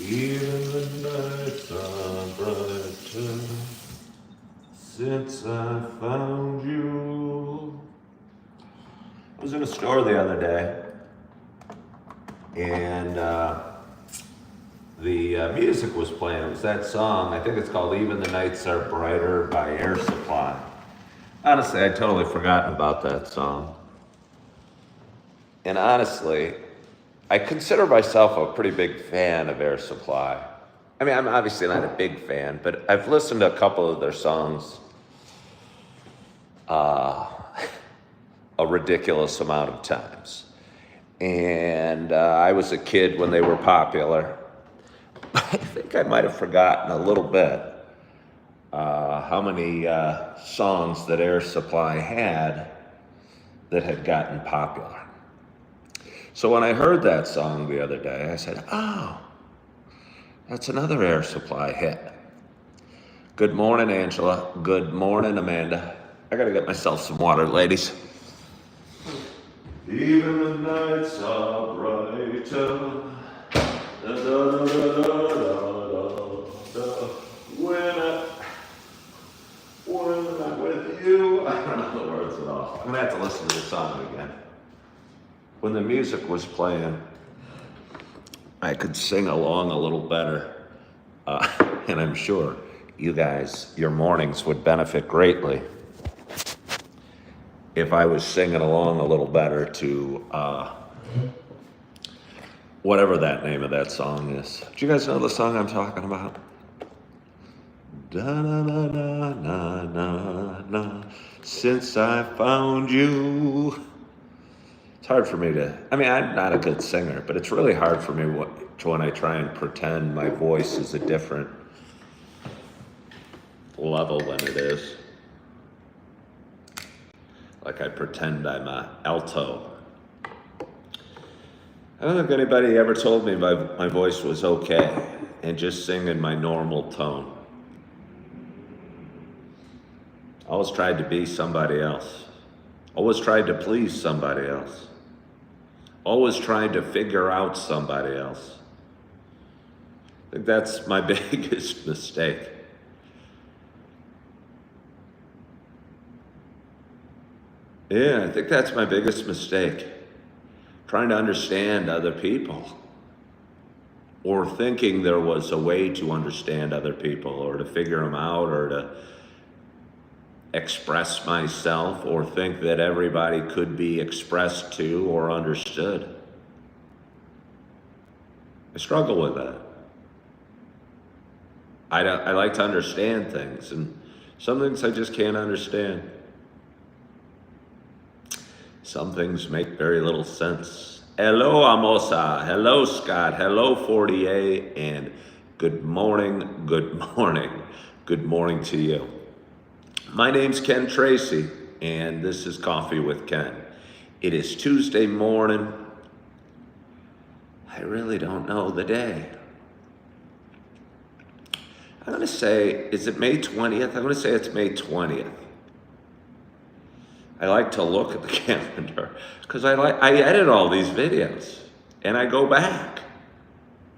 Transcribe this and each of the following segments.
Even the nights are brighter since I found you. I was in a store the other day, and the music was playing. It was that song. I think it's called "Even the Nights Are Brighter" by Air Supply. Honestly, I'd totally forgotten about that song. And honestly, I consider myself a pretty big fan of Air Supply. I mean, I'm obviously not a big fan, but I've listened to a couple of their songs a ridiculous amount of times. And I was a kid when they were popular. I think I might have forgotten a little bit how many songs that Air Supply had that had gotten popular. So when I heard that song the other day, I said, oh, that's another Air Supply hit. Good morning, Angela. Good morning, Amanda. I gotta get myself some water, ladies. Even the nights are brighter. Da, da, da, da, da, when I'm with you. I don't know the words at all. I'm gonna have to listen to the song again. When the music was playing, I could sing along a little better. And I'm sure you guys, your mornings would benefit greatly if I was singing along a little better to whatever that name of that song is. Do you guys know the song I'm talking about? Da na na na na na na. Since I found you. It's hard for me to, I mean, I'm not a good singer, but it's really hard for me when I try and pretend my voice is a different level than it is. Like I pretend I'm a alto. I don't think anybody ever told me my voice was okay and just sing in my normal tone. I always tried to be somebody else. Always tried to please somebody else. Always trying to figure out somebody else. I think that's my biggest mistake. Yeah, I think that's my biggest mistake. Trying to understand other people. Or thinking there was a way to understand other people or to figure them out or to express myself or think that everybody could be expressed to or understood. I struggle with that. I like to understand things, and some things I just can't understand. Some things make very little sense. Hello, Amosa. Hello, Scott. Hello, 48. And good morning, good morning. Good morning to you. My name's Ken Tracy, and this is Coffee with Ken. It is Tuesday morning. I really don't know the day. I'm going to say, is it May 20th? I'm going to say it's May 20th. I like to look at the calendar because I edit all these videos and I go back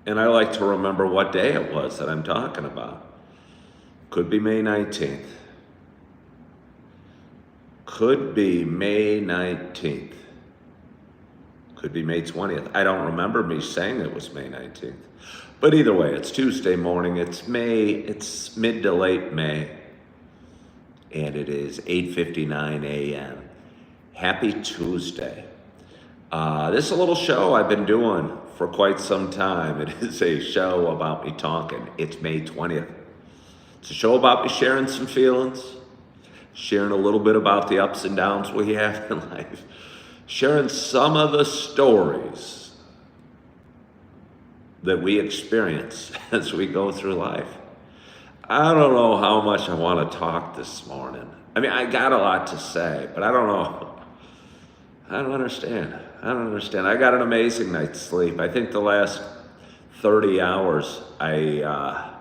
and I like to remember what day it was that I'm talking about. Could be May 19th. Could be May 19th. Could be May 20th. I don't remember me saying it was May 19th. But either way, it's Tuesday morning. It's mid to late May. And it is 8:59 a.m. Happy Tuesday. This is a little show I've been doing for quite some time. It is a show about me talking. It's May 20th. It's a show about me sharing some feelings, sharing a little bit about the ups and downs we have in life, sharing some of the stories that we experience as we go through life. I don't know how much I want to talk this morning. I mean, I got a lot to say, but I don't know. I don't understand. I got an amazing night's sleep. I think the last 30 hours I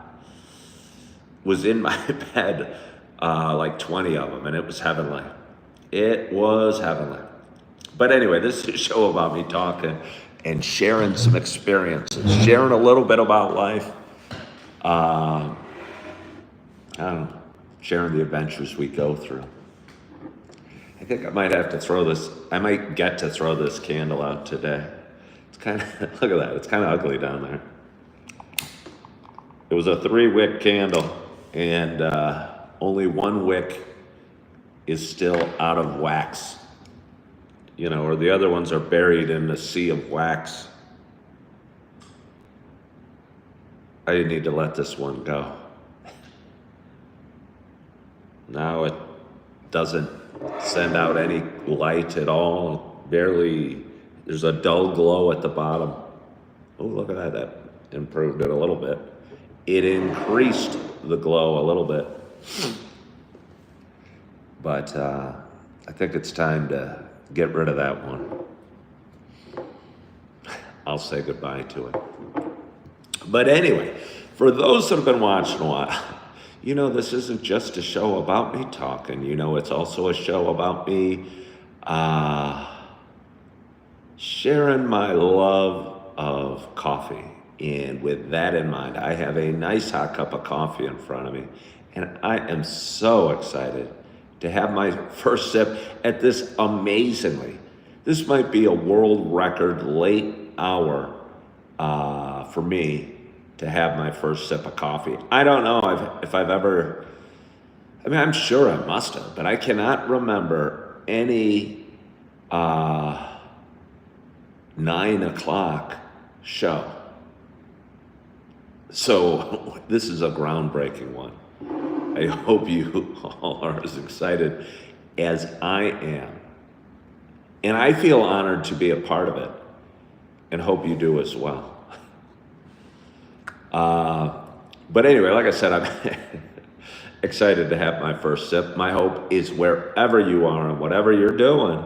was in my bed, like 20 of them, and it was heavenly. It was heavenly. But anyway, this is a show about me talking. and sharing some experiences, sharing a little bit about life. I don't know, sharing the adventures we go through. I think I might have to throw this, I might get to throw this candle out today. It's kind of, look at that, it's kind of ugly down there. It was a 3-wick candle, and only 1 wick is still out of wax. You know, or the other ones are buried in the sea of wax. I need to let this one go. Now it doesn't send out any light at all. Barely, there's a dull glow at the bottom. Oh, look at that, that improved it a little bit. It increased the glow a little bit. But I think it's time to get rid of that one. I'll say goodbye to it. But anyway, for those that have been watching a while, you know, this isn't just a show about me talking. You know, it's also a show about me sharing my love of coffee. And with that in mind, I have a nice hot cup of coffee in front of me. And I am so excited to have my first sip at this amazingly, this might be a world record late hour for me to have my first sip of coffee. I don't know if I've ever, I mean, I'm sure I must have, but I cannot remember any 9 o'clock show. So this is a groundbreaking one. I hope you all are as excited as I am. And I feel honored to be a part of it, and hope you do as well. But anyway, like I said, I'm excited to have my first sip. My hope is wherever you are and whatever you're doing,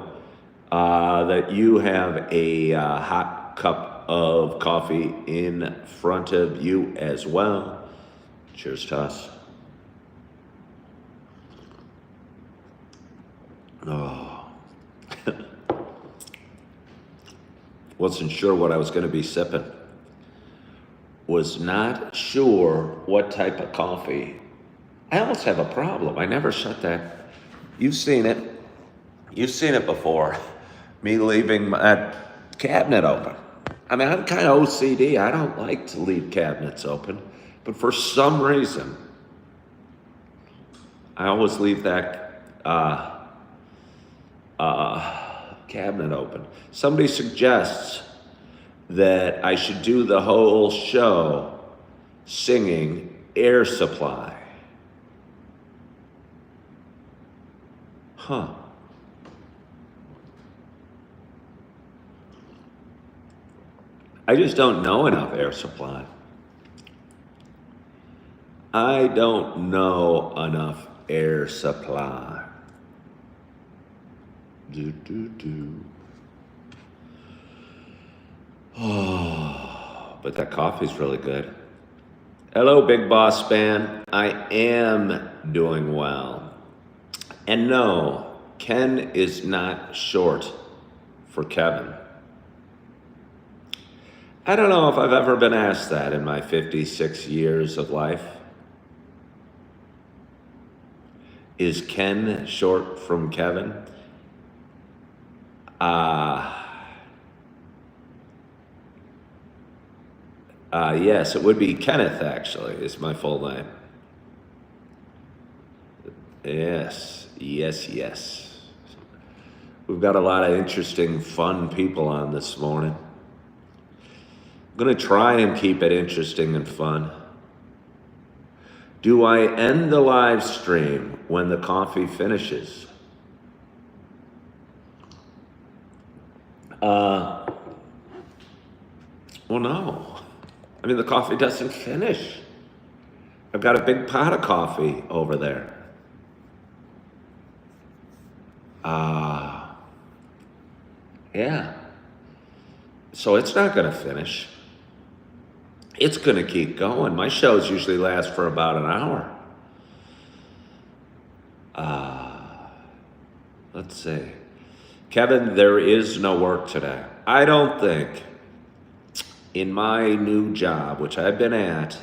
that you have a hot cup of coffee in front of you as well. Cheers to us. Oh. Wasn't sure what I was going to be sipping. Was not sure what type of coffee. I almost have a problem. I never shut that. You've seen it. You've seen it before. Me leaving my cabinet open. I mean, I'm kind of OCD. I don't like to leave cabinets open. But for some reason, I always leave that cabinet open. Somebody suggests that I should do the whole show singing Air Supply. Huh. I just don't know enough Air Supply. I don't know enough Air Supply. Oh, but that coffee's really good. Hello, Big Boss Band. I am doing well. And no, Ken is not short for Kevin. I don't know if I've ever been asked that in my 56 years of life. Is Ken short from Kevin? Yes, it would be Kenneth, actually, is my full name. Yes. We've got a lot of interesting, fun people on this morning. I'm going to try and keep it interesting and fun. Do I end the live stream when the coffee finishes? Well, no. I mean, the coffee doesn't finish. I've got a big pot of coffee over there. Yeah. So it's not going to finish. It's going to keep going. My shows usually last for about an hour. Let's see. Kevin, there is no work today. I don't think in my new job, which I've been at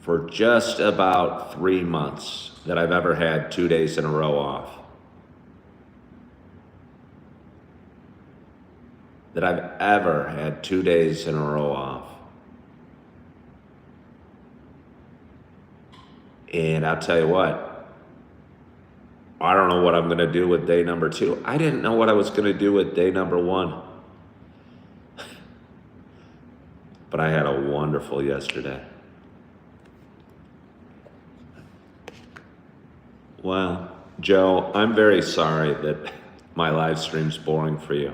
for just about 3 months, that I've ever had 2 days in a row off. That I've ever had 2 days in a row off. And I'll tell you what, I don't know what I'm gonna do with day number 2. I didn't know what I was gonna do with day number 1. But I had a wonderful yesterday. Well, Joe, I'm very sorry that my live stream's boring for you.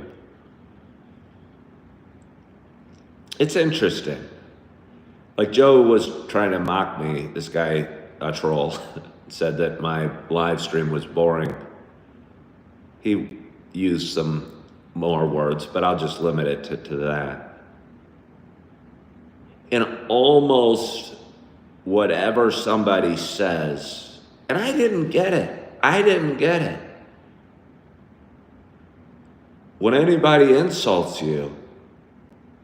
It's interesting. Like, Joe was trying to mock me, this guy, a troll, said that my live stream was boring. He used some more words, but I'll just limit it to that. And almost whatever somebody says, and I didn't get it. When anybody insults you,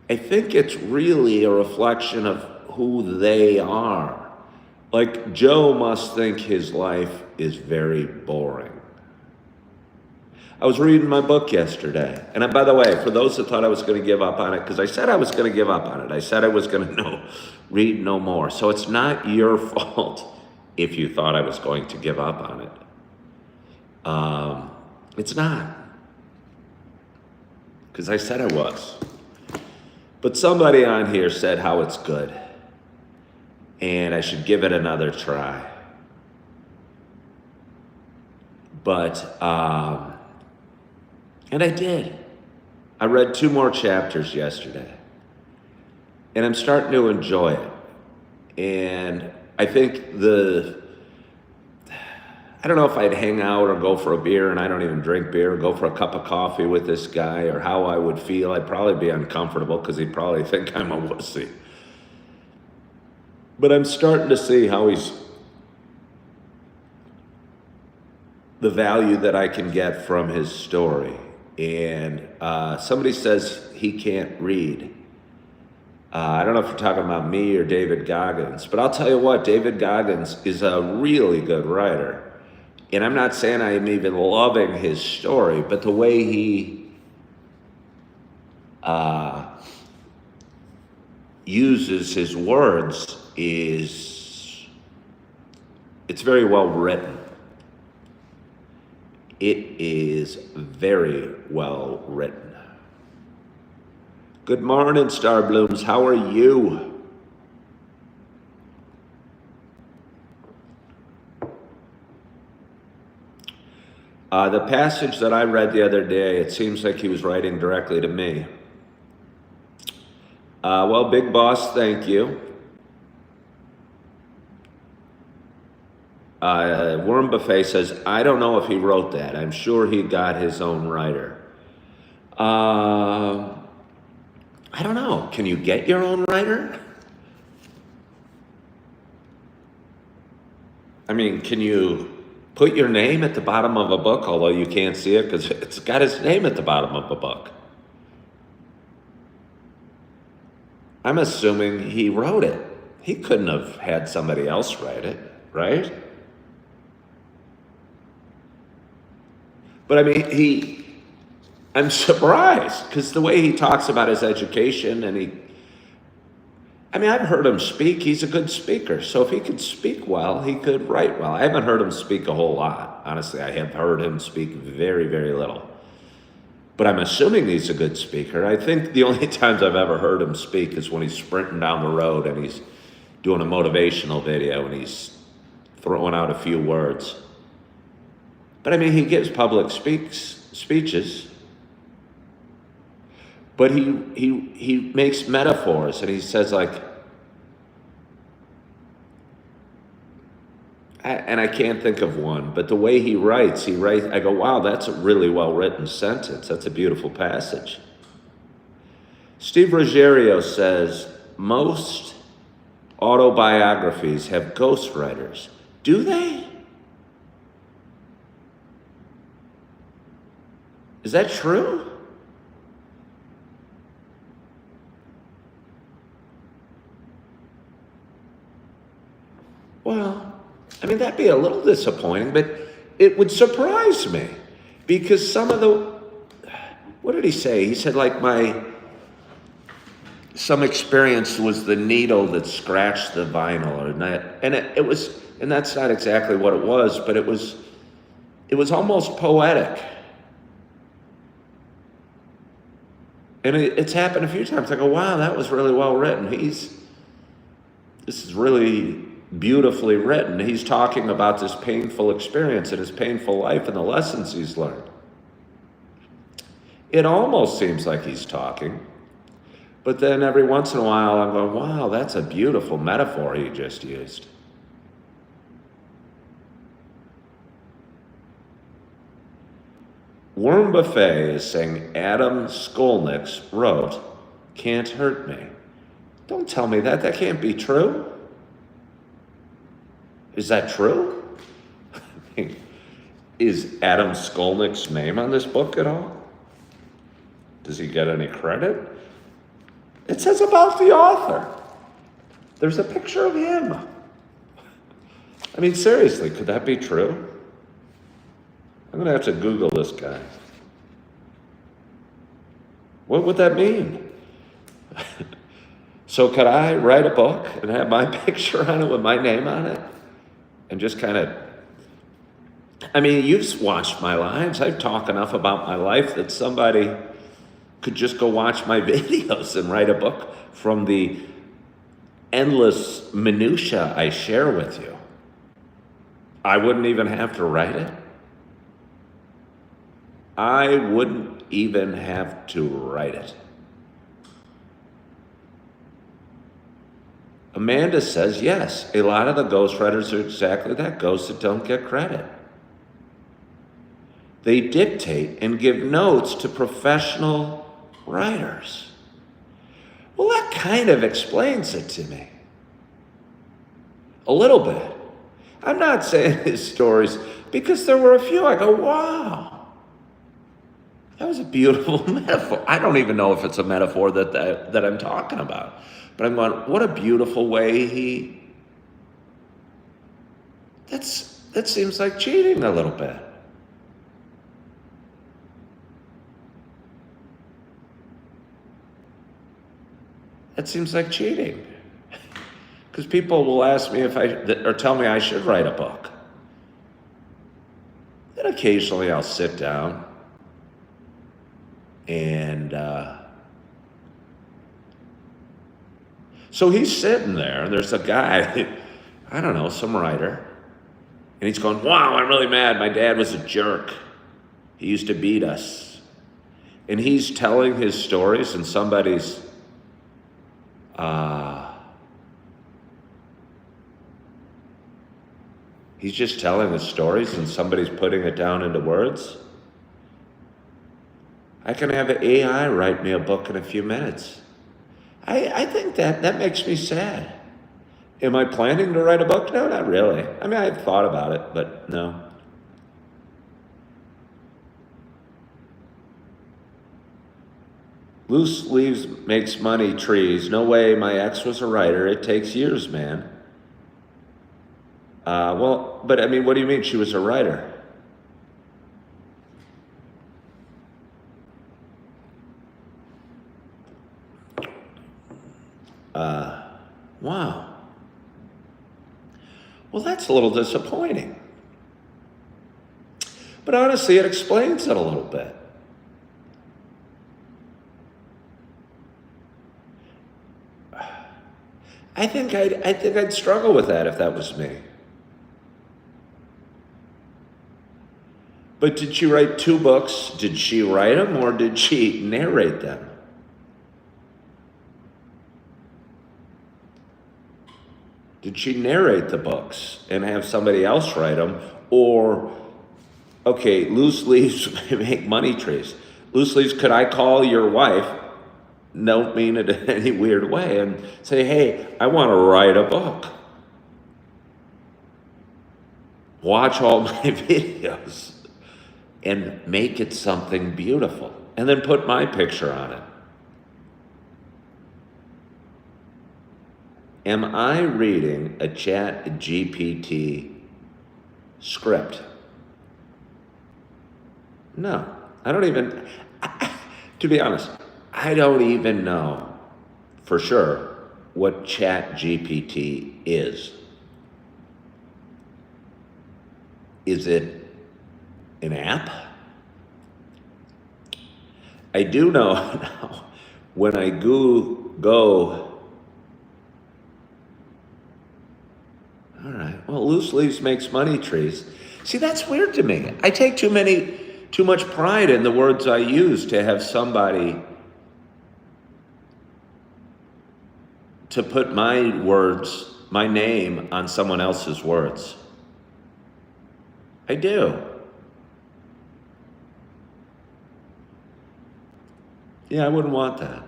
I think it's really a reflection of who they are. Like, Joe must think his life is very boring. I was reading my book yesterday. And by the way, for those that thought I was going to give up on it, because I said I was going to give up on it. I said I was going to read no more. So it's not your fault if you thought I was going to give up on it. It's not. Because I said I was. But somebody on here said how it's good. And I should give it another try. But, and I did. I read 2 more chapters yesterday. And I'm starting to enjoy it. And I think I don't know if I'd hang out or go for a beer, and I don't even drink beer, or go for a cup of coffee with this guy, or how I would feel. I'd probably be uncomfortable because he'd probably think I'm a wussy. But I'm starting to see how the value that I can get from his story. And somebody says he can't read. I don't know if you're talking about me or David Goggins, but I'll tell you what, David Goggins is a really good writer. And I'm not saying I'm even loving his story, but the way he uses his words it's very well written. It is very well written. Good morning, Star Blooms. How are you? The passage that I read the other day, it seems like he was writing directly to me. Well, Big Boss, thank you. Worm Buffet says, I don't know if he wrote that. I'm sure he got his own writer. I don't know. Can you get your own writer? I mean, can you put your name at the bottom of a book, although you can't see it because it's got his name at the bottom of a book? I'm assuming he wrote it. He couldn't have had somebody else write it, right? But I mean, I'm surprised because the way he talks about his education I've heard him speak. He's a good speaker. So if he could speak well, he could write well. I haven't heard him speak a whole lot. Honestly, I have heard him speak very, very little. But I'm assuming he's a good speaker. I think the only times I've ever heard him speak is when he's sprinting down the road and he's doing a motivational video and he's throwing out a few words. But I mean, he gives public speeches. But he makes metaphors and he says and I can't think of one, but the way he writes, I go, wow, that's a really well-written sentence. That's a beautiful passage. Steve Ruggiero says, most autobiographies have ghostwriters. Do they? Is that true? Well, I mean, that'd be a little disappointing, but it would surprise me because some of the, what did he say? He said, like, some experience was the needle that scratched the vinyl, and that's not exactly what it was, but it was almost poetic. And it's happened a few times. I go, wow, that was really well written. This is really beautifully written. He's talking about this painful experience and his painful life and the lessons he's learned. It almost seems like he's talking, but then every once in a while I'm going, wow, that's a beautiful metaphor he just used. Warren Buffet is saying Adam Skolnick wrote, "Can't Hurt Me." Don't tell me that. That can't be true. Is that true? Is Adam Skolnick's name on this book at all? Does he get any credit? It says about the author. There's a picture of him. I mean, seriously, could that be true? I'm going to have to Google this guy. What would that mean? So could I write a book and have my picture on it with my name on it? And just kind of, I mean, you've watched my lives. I talk enough about my life that somebody could just go watch my videos and write a book from the endless minutia I share with you. I wouldn't even have to write it. I wouldn't even have to write it. Amanda says, yes, a lot of the ghostwriters are exactly that, ghosts that don't get credit. They dictate and give notes to professional writers. Well, that kind of explains it to me. A little bit. I'm not saying his stories, because there were a few I go, wow. That was a beautiful metaphor. I don't even know if it's a metaphor that I'm talking about. But I'm going, what a beautiful way that seems like cheating a little bit. That seems like cheating. Because people will ask me or tell me I should write a book. Then occasionally I'll sit down and so he's sitting there, and there's a guy, I don't know, some writer, and he's going, wow, I'm really mad. My dad was a jerk. He used to beat us. And he's telling his stories, and somebody's, he's just telling his stories, and somebody's putting it down into words. I can have an AI write me a book in a few minutes. I think that makes me sad. Am I planning to write a book? No, not really. I mean, I've thought about it, but no. Loose leaves makes money trees. No way, my ex was a writer. It takes years, man. Well, but I mean, what do you mean she was a writer? Wow. Well, that's a little disappointing. But honestly, it explains it a little bit. I think I'd struggle with that if that was me. But did she write 2 books? Did she write them, or did she narrate them? Did she narrate the books and have somebody else write them? Or, okay, loose leaves make money trees. Loose leaves, could I call your wife, don't mean it in any weird way, and say, hey, I want to write a book. Watch all my videos and make it something beautiful. And then put my picture on it. Am I reading a Chat GPT script? No, I don't even, to be honest, I don't even know for sure what Chat GPT is. Is it an app? I do know now when I go, all right, well, loose leaves makes money trees. See, that's weird to me. I take too much pride in the words I use to have somebody to put my words, my name on someone else's words. I do. Yeah, I wouldn't want that.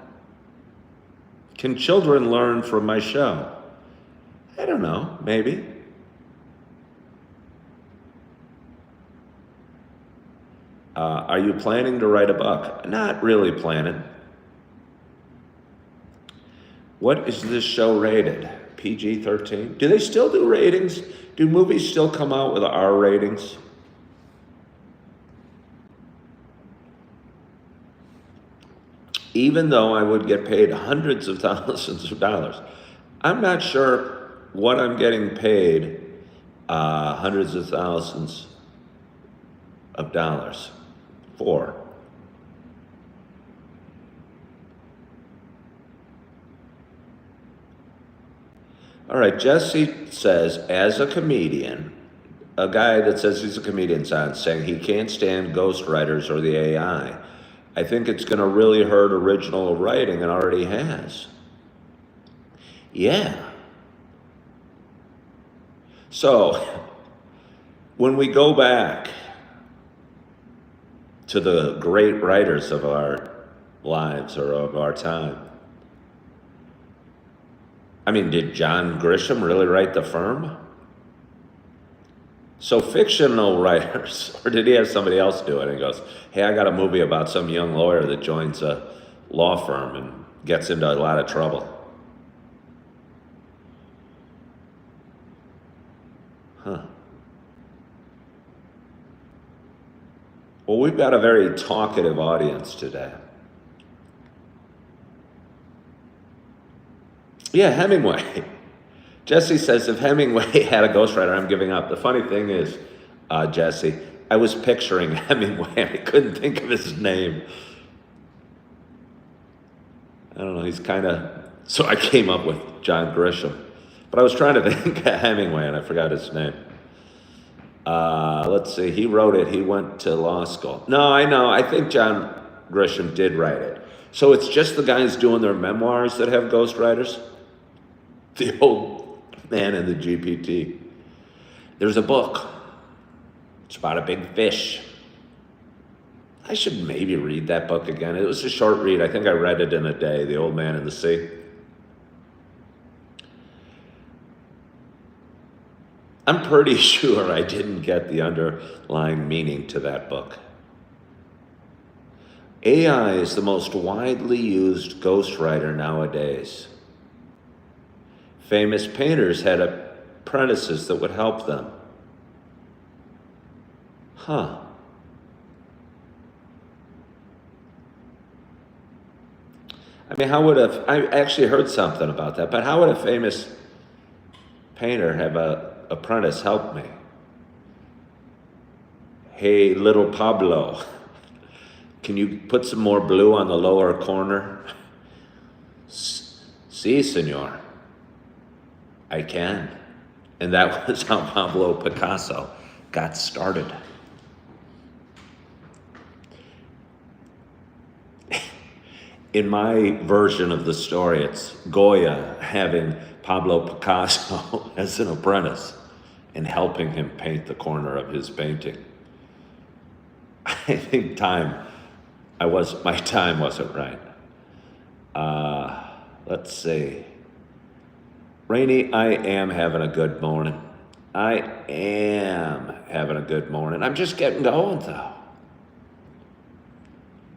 Can children learn from my show? I don't know, maybe. Are you planning to write a book? Not really planning. What is this show rated? PG-13? Do they still do ratings? Do movies still come out with R ratings? Even though I would get paid hundreds of thousands of dollars, I'm not sure what I'm getting paid hundreds of thousands of dollars for. All right, Jesse says, as a comedian, a guy that says he's a comedian's on saying he can't stand ghostwriters or the AI. I think it's going to really hurt original writing and already has. Yeah. So, when we go back to the great writers of our lives or of our time, I mean, did John Grisham really write The Firm? So fictional writers, or did he have somebody else do it? And he goes, hey, I got a movie about some young lawyer that joins a law firm and gets into a lot of trouble. Huh. Well, we've got a very talkative audience today. Yeah, Hemingway. Jesse says, if Hemingway had a ghostwriter, I'm giving up. The funny thing is, Jesse, I was picturing Hemingway. I couldn't think of his name. I don't know, he's kind of, so I came up with John Grisham. But I was trying to think of Hemingway and I forgot his name. Let's see, he wrote it, he went to law school. No, I know, I think John Grisham did write it. So it's just the guys doing their memoirs that have ghostwriters? The old man in the GPT. There's a book. It's about a big fish. I should maybe read that book again. It was a short read. I think I read it in a day, The Old Man in the Sea. I'm pretty sure I didn't get the underlying meaning to that book. AI is the most widely used ghostwriter nowadays. Famous painters had apprentices that would help them. Huh. I mean, I actually heard something about that, but how would a famous painter have a apprentice help me? Hey, little Pablo, can you put some more blue on the lower corner? Si, senor. I can. And that was how Pablo Picasso got started. In my version of the story, it's Goya having Pablo Picasso as an apprentice and helping him paint the corner of his painting. I think my time wasn't right. Let's see. Rainey, I am having a good morning. I am having a good morning. I'm just getting going though.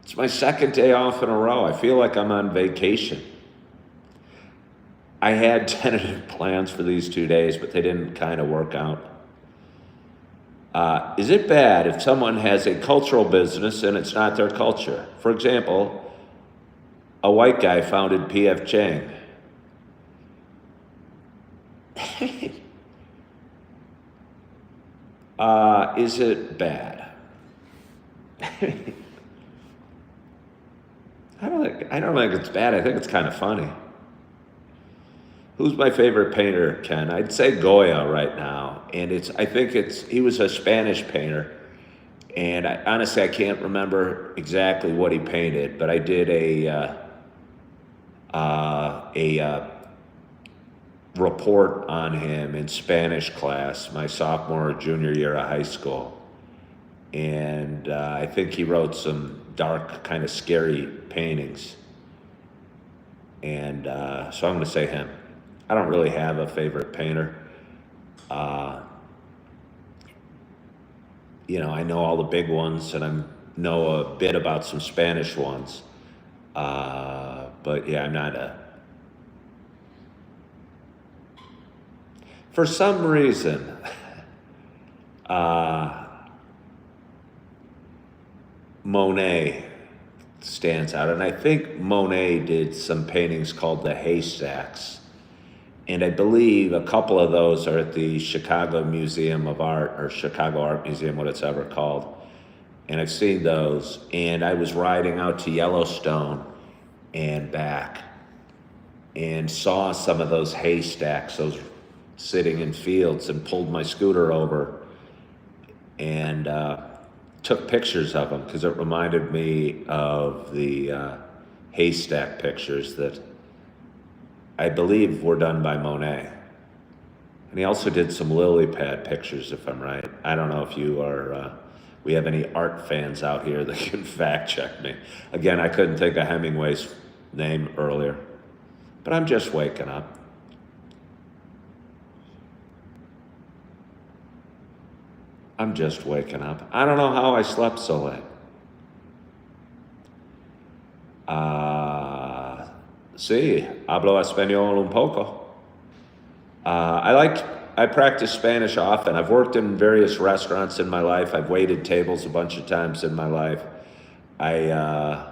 It's my second day off in a row. I feel like I'm on vacation. I had tentative plans for these 2 days, but they didn't kind of work out. Is it bad if someone has a cultural business and it's not their culture? For example, a white guy founded P.F. Chang. Is it bad? I don't think it's bad. I think it's kind of funny. Who's my favorite painter, Ken? I'd say Goya right now, and he was a Spanish painter, and honestly I can't remember exactly what he painted, but I did a report on him in Spanish class my sophomore or junior year of high school, and I think he wrote some dark, kind of scary paintings, and so I'm going to say him. I don't really have a favorite painter. I know all the big ones, and I know a bit about some Spanish ones. But yeah, I'm not for some reason, Monet stands out. And I think Monet did some paintings called the Haystacks. And I believe a couple of those are at the Chicago Museum of Art, or Chicago Art Museum, what it's ever called. And I've seen those. And I was riding out to Yellowstone and back and saw some of those haystacks, those sitting in fields, and pulled my scooter over and took pictures of them because it reminded me of the haystack pictures that I believe were done by Monet. And he also did some lily pad pictures, if I'm right. I don't know if we have any art fans out here that can fact check me. Again, I couldn't think of Hemingway's name earlier, but I'm just waking up. I'm just waking up. I don't know how I slept so late. Sí, hablo español un poco. I practice Spanish often. I've worked in various restaurants in my life. I've waited tables a bunch of times in my life. I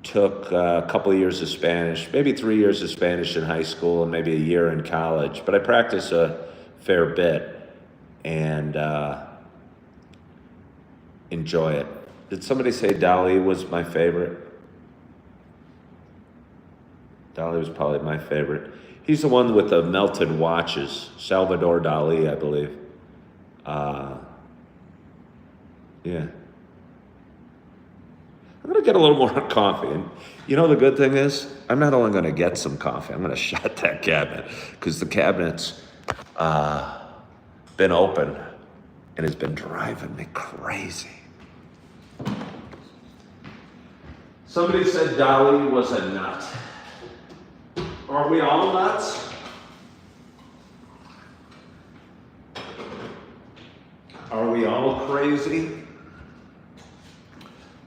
took a couple of years of Spanish, maybe 3 years of Spanish in high school and maybe a year in college. But I practice a fair bit and enjoy it. Did somebody say Dali was my favorite? Dali was probably my favorite. He's the one with the melted watches. Salvador Dali, I believe. Yeah. I'm going to get a little more coffee. And you know the good thing is, I'm not only going to get some coffee, I'm going to shut that cabinet because the cabinet's been open and it's been driving me crazy. Somebody said Dali was a nut. Are we all nuts? Are we all crazy?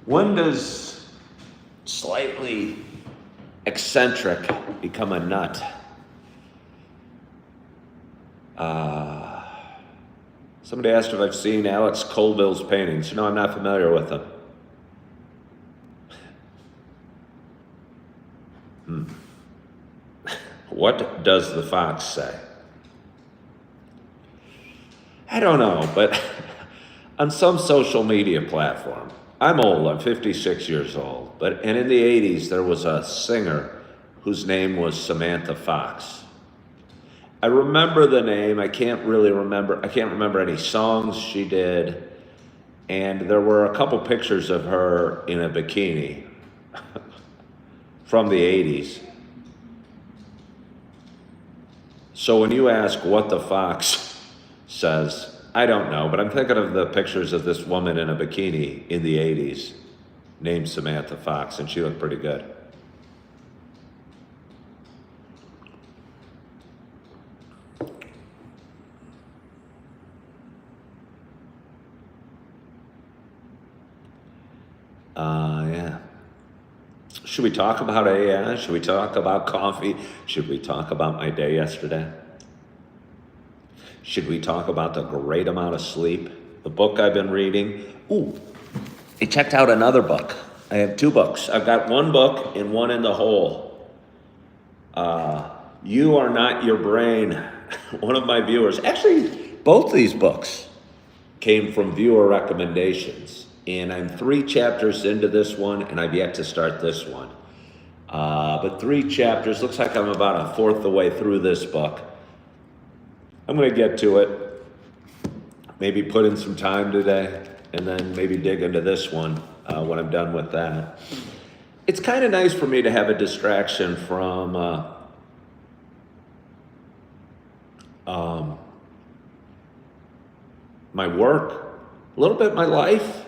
When does slightly eccentric become a nut? Somebody asked if I've seen Alex Colville's paintings. No, I'm not familiar with them. What does the fox say? I don't know, but on some social media platform, I'm old, I'm 56 years old, and in the 80s there was a singer whose name was Samantha Fox. I remember the name, I can't remember any songs she did, and there were a couple pictures of her in a bikini from the 80s. So when you ask what the fox says, I don't know, but I'm thinking of the pictures of this woman in a bikini in the 80s named Samantha Fox, and she looked pretty good. Yeah. Should we talk about AI? Should we talk about coffee? Should we talk about my day yesterday? Should we talk about the great amount of sleep? The book I've been reading? Ooh, I checked out another book. I have 2 books. I've got 1 book and 1 in the hole. You Are Not Your Brain. One of my viewers, actually, both these books came from viewer recommendations. And I'm 3 chapters into this one, and I've yet to start this one. But 3 chapters, looks like I'm about a fourth of the way through this book. I'm going to get to it, maybe put in some time today, and then maybe dig into this one when I'm done with that. It's kind of nice for me to have a distraction from my work, a little bit my life,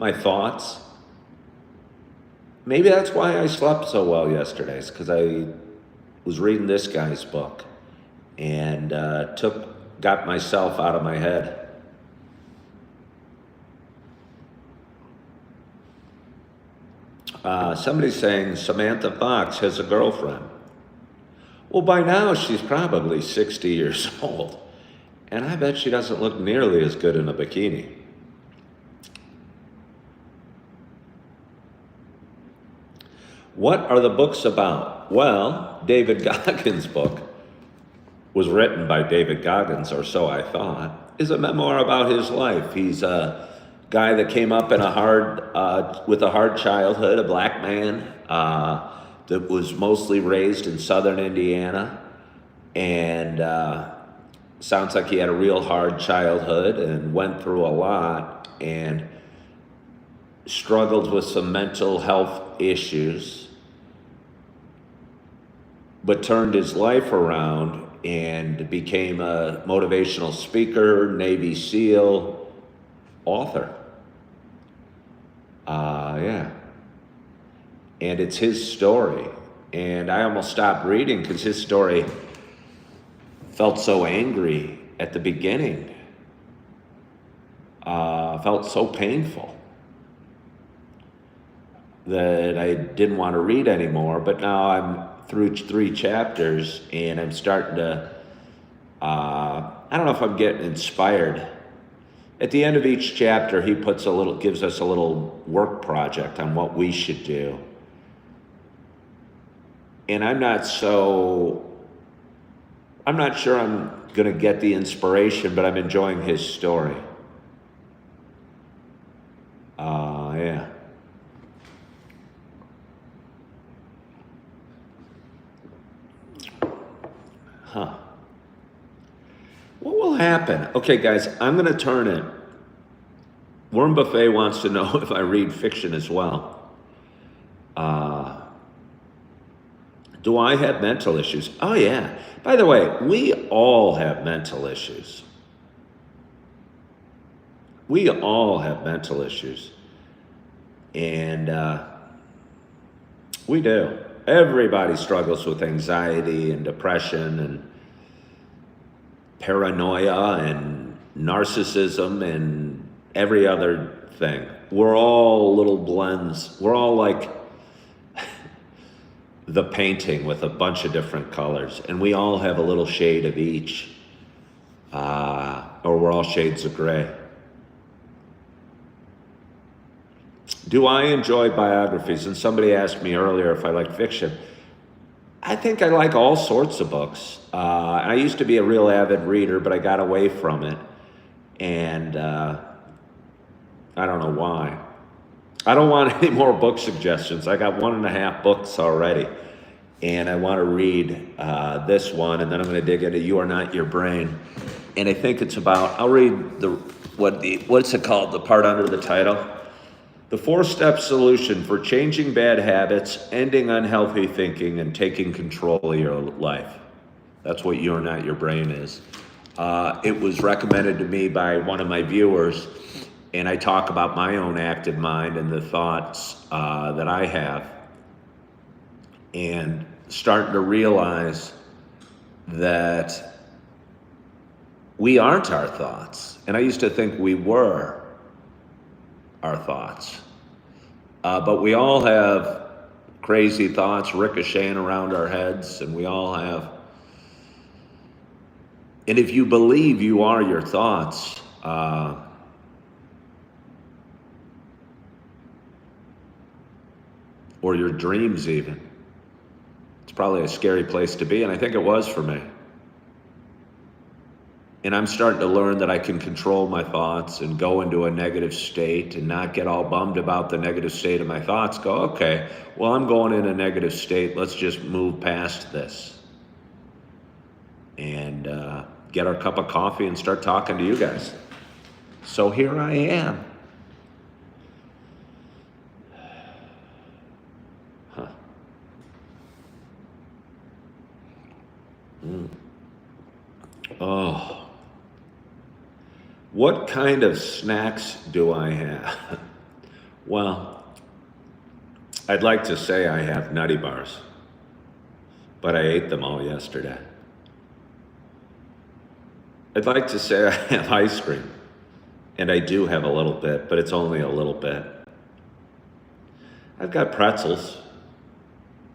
my thoughts. Maybe that's why I slept so well yesterday, because I was reading this guy's book and got myself out of my head. Somebody's saying Samantha Fox has a girlfriend. Well, by now she's probably 60 years old, and I bet she doesn't look nearly as good in a bikini. What are the books about? Well, David Goggins' book was written by David Goggins, or so I thought, is a memoir about his life. He's a guy that came up in with a hard childhood, a black man that was mostly raised in southern Indiana, and sounds like he had a real hard childhood and went through a lot and struggled with some mental health issues, but turned his life around and became a motivational speaker, Navy SEAL, author. Yeah. And it's his story. And I almost stopped reading because his story felt so angry at the beginning. Felt so painful that I didn't want to read anymore. But now I'm through 3 chapters and I'm starting to, I don't know if I'm getting inspired. At the end of each chapter, he gives us a little work project on what we should do. And I'm not sure I'm going to get the inspiration, but I'm enjoying his story. Yeah. Huh. What will happen? Okay, guys, I'm going to turn it. Warren Buffet wants to know if I read fiction as well. Do I have mental issues? Oh, yeah. By the way, we all have mental issues. We all have mental issues. And we do. Everybody struggles with anxiety and depression and paranoia and narcissism and every other thing. We're all little blends. We're all like the painting with a bunch of different colors, and we all have a little shade of each, or we're all shades of gray. Do I enjoy biographies? And somebody asked me earlier if I like fiction. I think I like all sorts of books. I used to be a real avid reader, but I got away from it, and I don't know why. I don't want any more book suggestions. I got 1.5 books already, and I want to read this one, and then I'm going to dig into You Are Not Your Brain. And I think it's about, I'll read what's it called, the part under the title? The 4-step solution for changing bad habits, ending unhealthy thinking, and taking control of your life. That's what You Are Not Your Brain is. It was recommended to me by one of my viewers, and I talk about my own active mind and the thoughts that I have, and starting to realize that we aren't our thoughts. And I used to think we were our thoughts. But we all have crazy thoughts ricocheting around our heads, and we all have. And if you believe you are your thoughts, or your dreams even, it's probably a scary place to be, and I think it was for me. And I'm starting to learn that I can control my thoughts and go into a negative state and not get all bummed about the negative state of my thoughts. Go, okay, well, I'm going in a negative state. Let's just move past this. And get our cup of coffee and start talking to you guys. So here I am. Huh. Oh. What kind of snacks do I have? Well, I'd like to say I have nutty bars, but I ate them all yesterday. I'd like to say I have ice cream, and I do have a little bit, but it's only a little bit. I've got pretzels.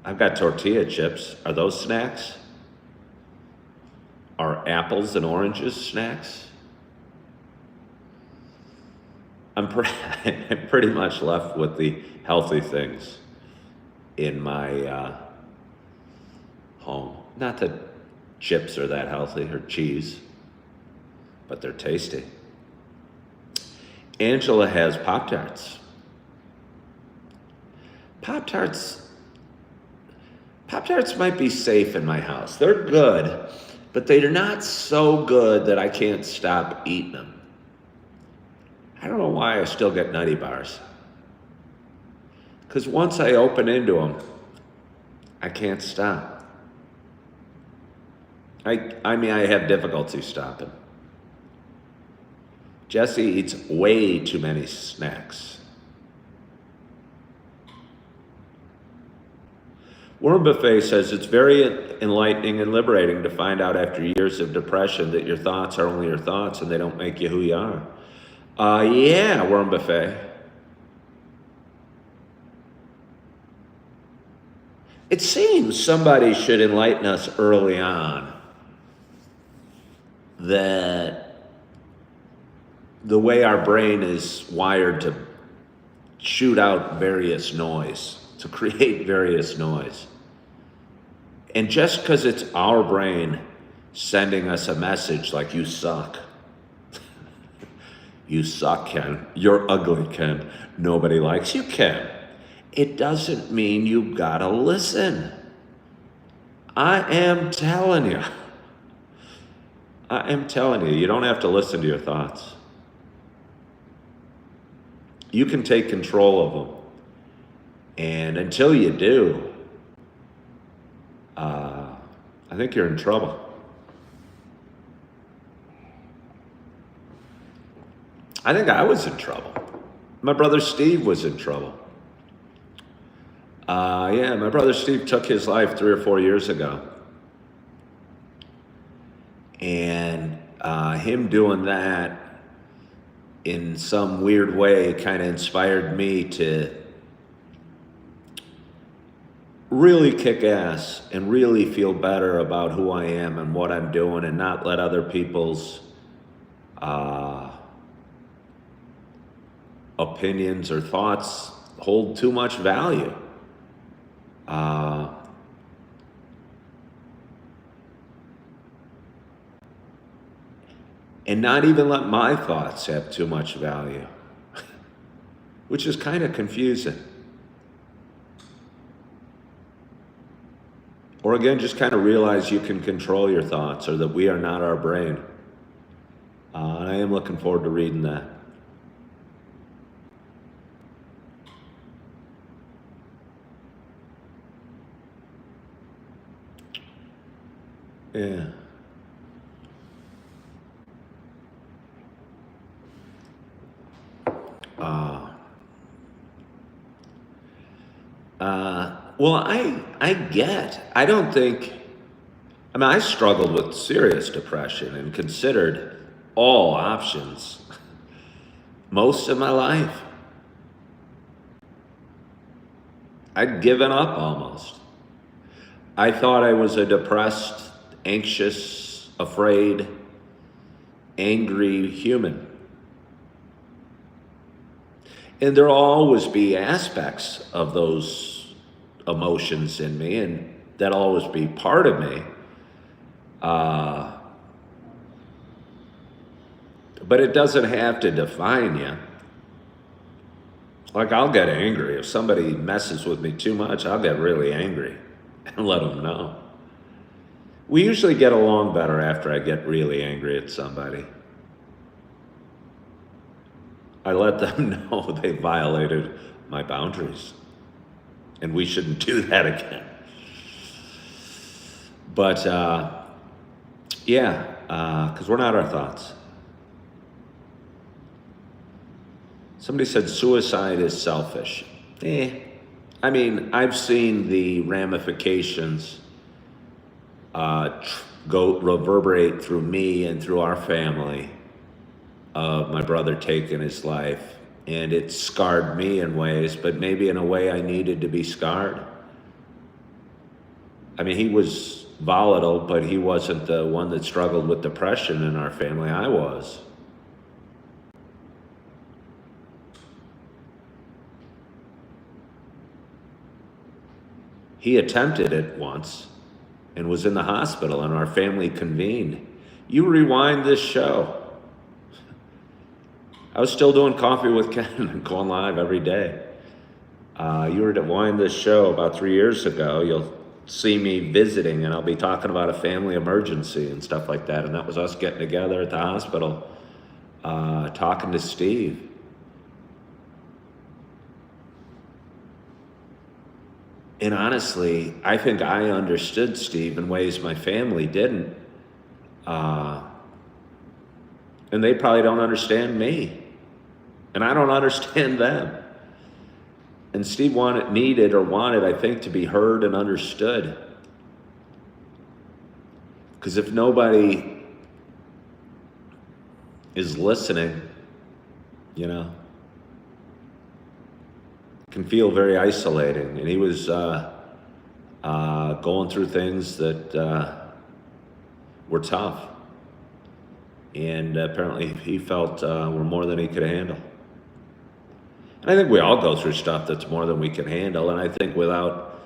I've got tortilla chips. Are those snacks? Are apples and oranges snacks? I'm pretty much left with the healthy things in my home. Not that chips are that healthy, or cheese, but they're tasty. Angela has Pop-Tarts. Pop-Tarts might be safe in my house. They're good, but they're not so good that I can't stop eating them. I don't know why I still get nutty bars. Because once I open into them, I can't stop. I mean, I have difficulty stopping. Jesse eats way too many snacks. Worm Buffet says it's very enlightening and liberating to find out after years of depression that your thoughts are only your thoughts and they don't make you who you are. Yeah, Worm Buffet. It seems somebody should enlighten us early on that the way our brain is wired to shoot out various noise, to create various noise. And just because it's our brain sending us a message like, you suck. You suck, Ken. You're ugly, Ken. Nobody likes you, Ken. It doesn't mean you gotta listen. I am telling you. You don't have to listen to your thoughts. You can take control of them. And until you do, I think you're in trouble. I think I was in trouble. My brother Steve was in trouble. Yeah, my brother Steve took his life 3 or 4 years ago. And him doing that in some weird way kind of inspired me to really kick ass and really feel better about who I am and what I'm doing, and not let other people's opinions or thoughts hold too much value. And not even let my thoughts have too much value, which is kind of confusing. Or again, just kind of realize you can control your thoughts, or that we are not our brain. And I am looking forward to reading that. Yeah. Well, I don't think, I struggled with serious depression and considered all options most of my life. I'd given up almost. I thought I was a depressed, anxious, afraid, angry human. And there'll always be aspects of those emotions in me, and that'll always be part of me. But it doesn't have to define you. Like, I'll get angry. If somebody messes with me too much, I'll get really angry and let them know. We usually get along better after I get really angry at somebody. I let them know they violated my boundaries, and we shouldn't do that again. But because we're not our thoughts. Somebody said suicide is selfish. I mean, I've seen the ramifications go reverberate through me and through our family of my brother taking his life. And it scarred me in ways, but maybe in a way I needed to be scarred. I mean, he was volatile, but he wasn't the one that struggled with depression in our family. I was. He attempted it once and was in the hospital, and our family convened. You rewind this show. I was still doing Coffee with Ken and going live every day. You were to wind this show about 3 years ago. You'll see me visiting, and I'll be talking about a family emergency and stuff like that. And that was us getting together at the hospital, talking to Steve. And honestly, I think I understood Steve in ways my family didn't. And they probably don't understand me. And I don't understand them. And Steve needed, I think, to be heard and understood. Because if nobody is listening, it can feel very isolating. And he was going through things that were tough. And apparently he felt were more than he could handle. And I think we all go through stuff that's more than we can handle. And I think without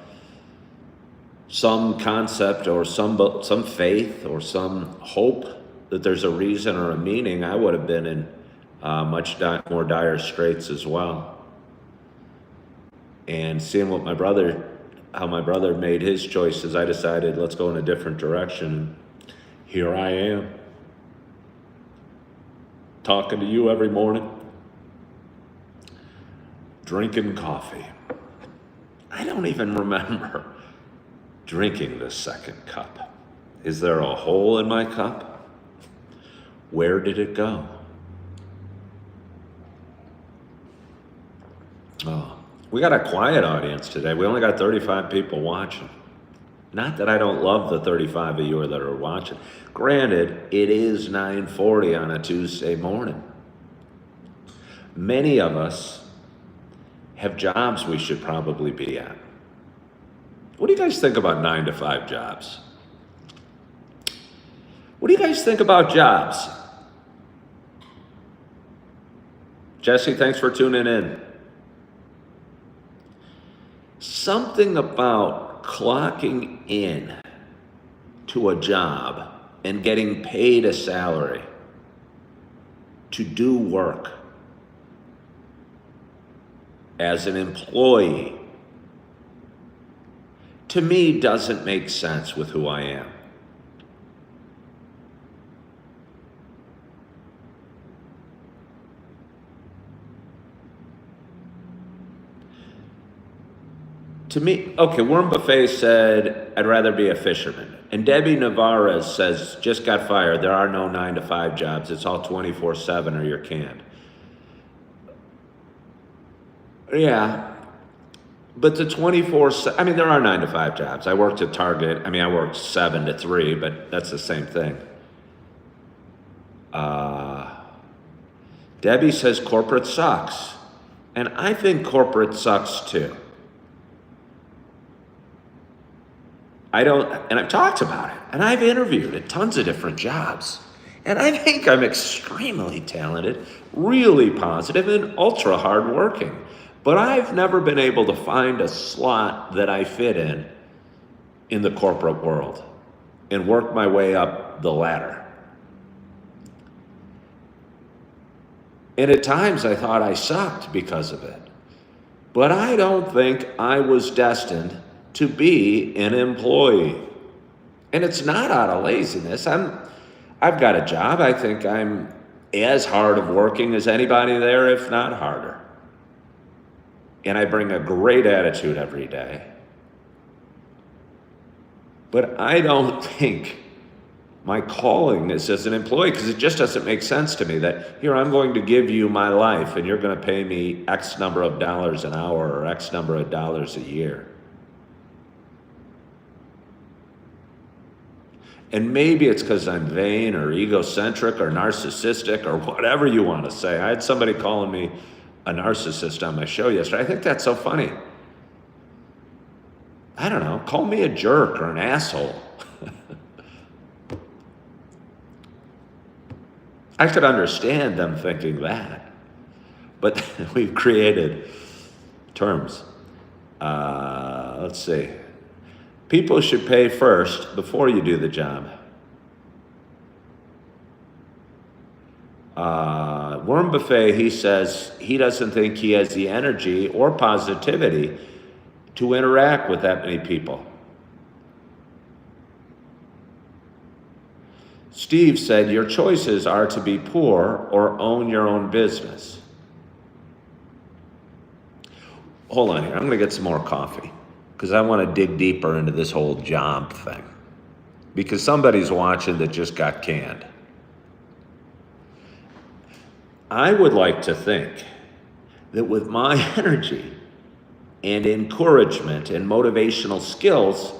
some concept or some faith or some hope that there's a reason or a meaning, I would have been in much more dire straits as well. And seeing how my brother made his choices, I decided, let's go in a different direction. And here I am, talking to you every morning, drinking coffee. I don't even remember drinking the second cup. Is there a hole in my cup? Where did it go? Oh, we got a quiet audience today. We only got 35 people watching. Not that I don't love the 35 of you that are watching. Granted, it is 9:40 on a Tuesday morning. Many of us have jobs we should probably be at. What do you guys think about 9-to-5 jobs? What do you guys think about jobs? Jesse, thanks for tuning in. Something about clocking in to a job and getting paid a salary to do work as an employee, to me, doesn't make sense with who I am. To me, okay, Warren Buffet said, I'd rather be a fisherman. And Debbie Navarez says, just got fired. There are no 9-to-5 jobs. It's all 24/7 or you're canned. Yeah, but the 24/7, there are 9-to-5 jobs. I worked at Target. I worked 7 to 3, but that's the same thing. Debbie says corporate sucks. And I think corporate sucks too. and I've talked about it, and I've interviewed at tons of different jobs. And I think I'm extremely talented, really positive, and ultra hardworking. But I've never been able to find a slot that I fit in the corporate world and work my way up the ladder. And at times I thought I sucked because of it. But I don't think I was destined to be an employee. And it's not out of laziness. I've got a job. I think I'm as hard of working as anybody there, if not harder. And I bring a great attitude every day. But I don't think my calling is as an employee, because it just doesn't make sense to me that, here, I'm going to give you my life and you're going to pay me X number of dollars an hour or X number of dollars a year. And maybe it's because I'm vain or egocentric or narcissistic or whatever you want to say. I had somebody calling me a narcissist on my show yesterday. I think that's so funny. I don't know, call me a jerk or an asshole. I could understand them thinking that, but we've created terms. Let's see. People should pay first before you do the job. Warren Buffett, he says he doesn't think he has the energy or positivity to interact with that many people. Steve said, your choices are to be poor or own your own business. Hold on here, I'm gonna get some more coffee because I wanna dig deeper into this whole job thing because somebody's watching that just got canned. I would like to think that with my energy and encouragement and motivational skills,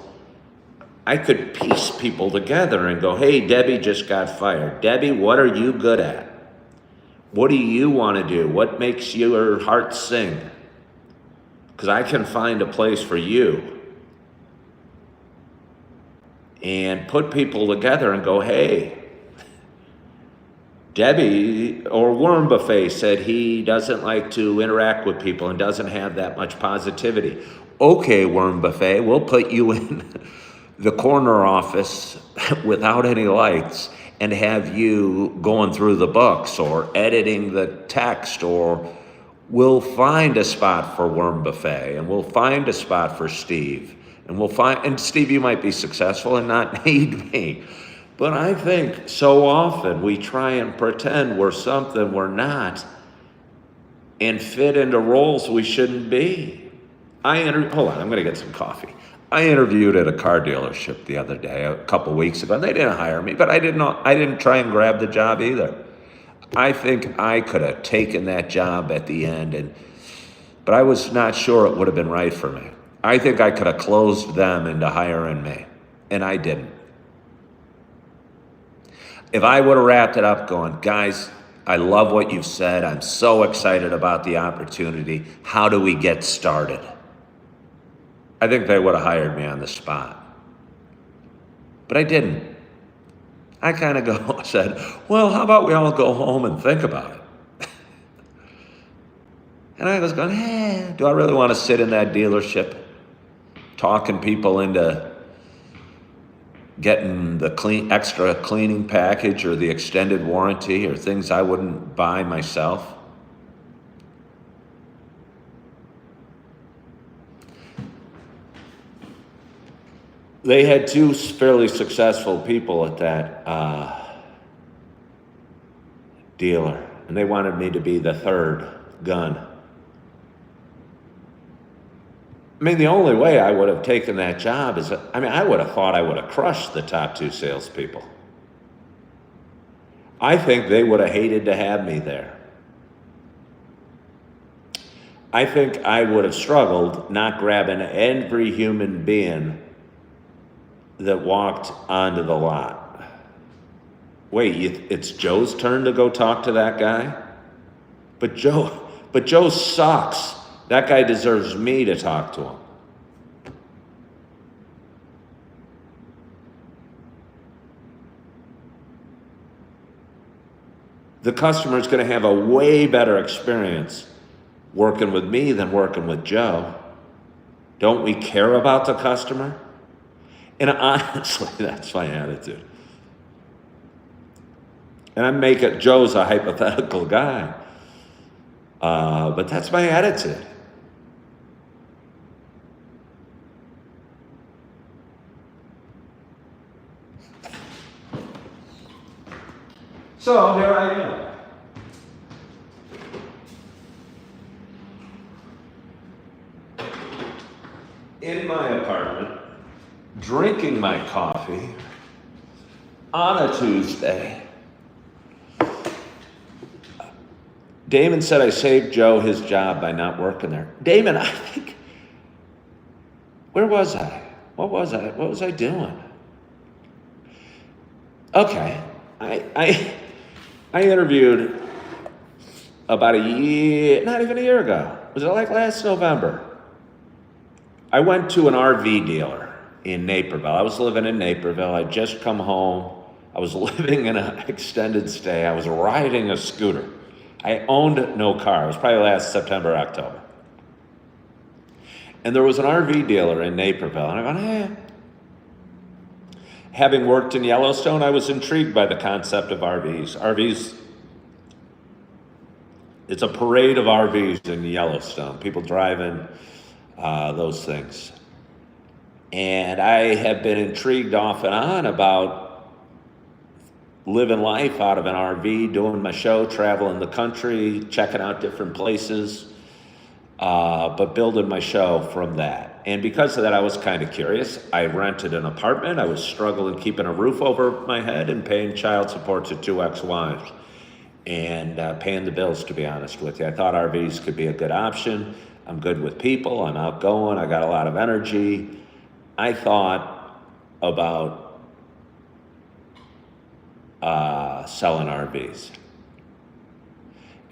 I could piece people together and go, hey, Debbie just got fired. Debbie, what are you good at? What do you want to do? What makes your heart sing? Because I can find a place for you. And put people together and go, hey, Debbie or Warren Buffett said he doesn't like to interact with people and doesn't have that much positivity. Okay, Warren Buffett, we'll put you in the corner office without any lights and have you going through the books or editing the text, or we'll find a spot for Warren Buffett and we'll find a spot for Steve and Steve, you might be successful and not need me. But I think so often we try and pretend we're something we're not and fit into roles we shouldn't be. Hold on, I'm gonna get some coffee. I interviewed at a car dealership the other day, a couple weeks ago, and they didn't hire me, but I didn't try and grab the job either. I think I could have taken that job at the end, but I was not sure it would have been right for me. I think I could have closed them into hiring me, and I didn't. If I would have wrapped it up going, guys, I love what you've said. I'm so excited about the opportunity. How do we get started? I think they would have hired me on the spot. But I didn't. I kind of said, well, how about we all go home and think about it? And I was going, do I really want to sit in that dealership talking people into getting the extra cleaning package or the extended warranty or things I wouldn't buy myself? They had two fairly successful people at that dealer, and they wanted me to be the third gun. I mean, the only way I would have taken that job is, I would have thought I would have crushed the top two salespeople. I think they would have hated to have me there. I think I would have struggled not grabbing every human being that walked onto the lot. Wait, it's Joe's turn to go talk to that guy? But Joe sucks. That guy deserves me to talk to him. the customer is going to have a way better experience working with me than working with Joe. Don't we care about the customer? And honestly, that's my attitude. And I'm making Joe's a hypothetical guy, but that's my attitude. So here I am. In my apartment, drinking my coffee on a Tuesday. Damon said I saved Joe his job by not working there. Damon, I think, where was I? What was I doing? Okay, I interviewed about a year, not even a year ago. Was it like last November? I went to an RV dealer in Naperville. I was living in Naperville. I'd just come home. I was living in an extended stay. I was riding a scooter. I owned no car. It was probably last September, October. And there was an RV dealer in Naperville. And I went, hey. Having worked in Yellowstone, I was intrigued by the concept of RVs. RVs, it's a parade of RVs in Yellowstone. People driving those things. And I have been intrigued off and on about living life out of an RV, doing my show, traveling the country, checking out different places, but building my show from that. And because of that, I was kind of curious. I rented an apartment. I was struggling keeping a roof over my head and paying child support to 2 ex-wives and paying the bills, to be honest with you. I thought RVs could be a good option. I'm good with people. I'm outgoing. I got a lot of energy. I thought about selling RVs.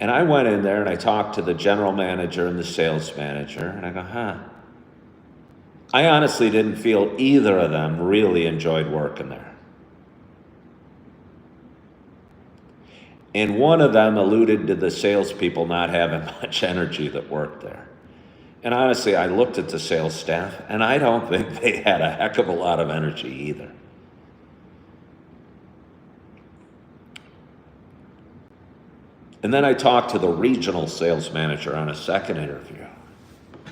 And I went in there and I talked to the general manager and the sales manager, and I go, I honestly didn't feel either of them really enjoyed working there. And one of them alluded to the salespeople not having much energy that worked there. And honestly, I looked at the sales staff, and I don't think they had a heck of a lot of energy either. And then I talked to the regional sales manager on a second interview.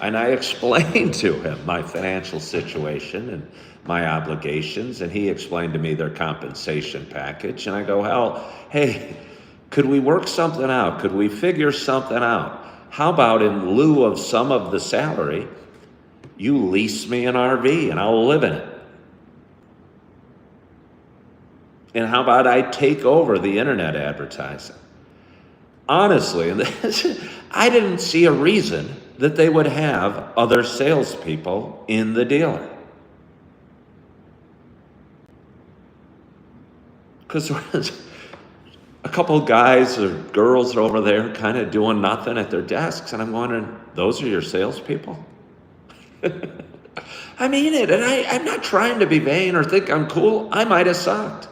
And I explained to him my financial situation and my obligations, and he explained to me their compensation package. And I go, hell, hey, could we work something out? Could we figure something out? How about in lieu of some of the salary, you lease me an RV and I'll live in it? And how about I take over the internet advertising? Honestly, I didn't see a reason that they would have other salespeople in the dealer. Because there was a couple of guys or girls over there kind of doing nothing at their desks, and I'm wondering, those are your salespeople? I mean it, and I'm not trying to be vain or think I'm cool. I might have sucked.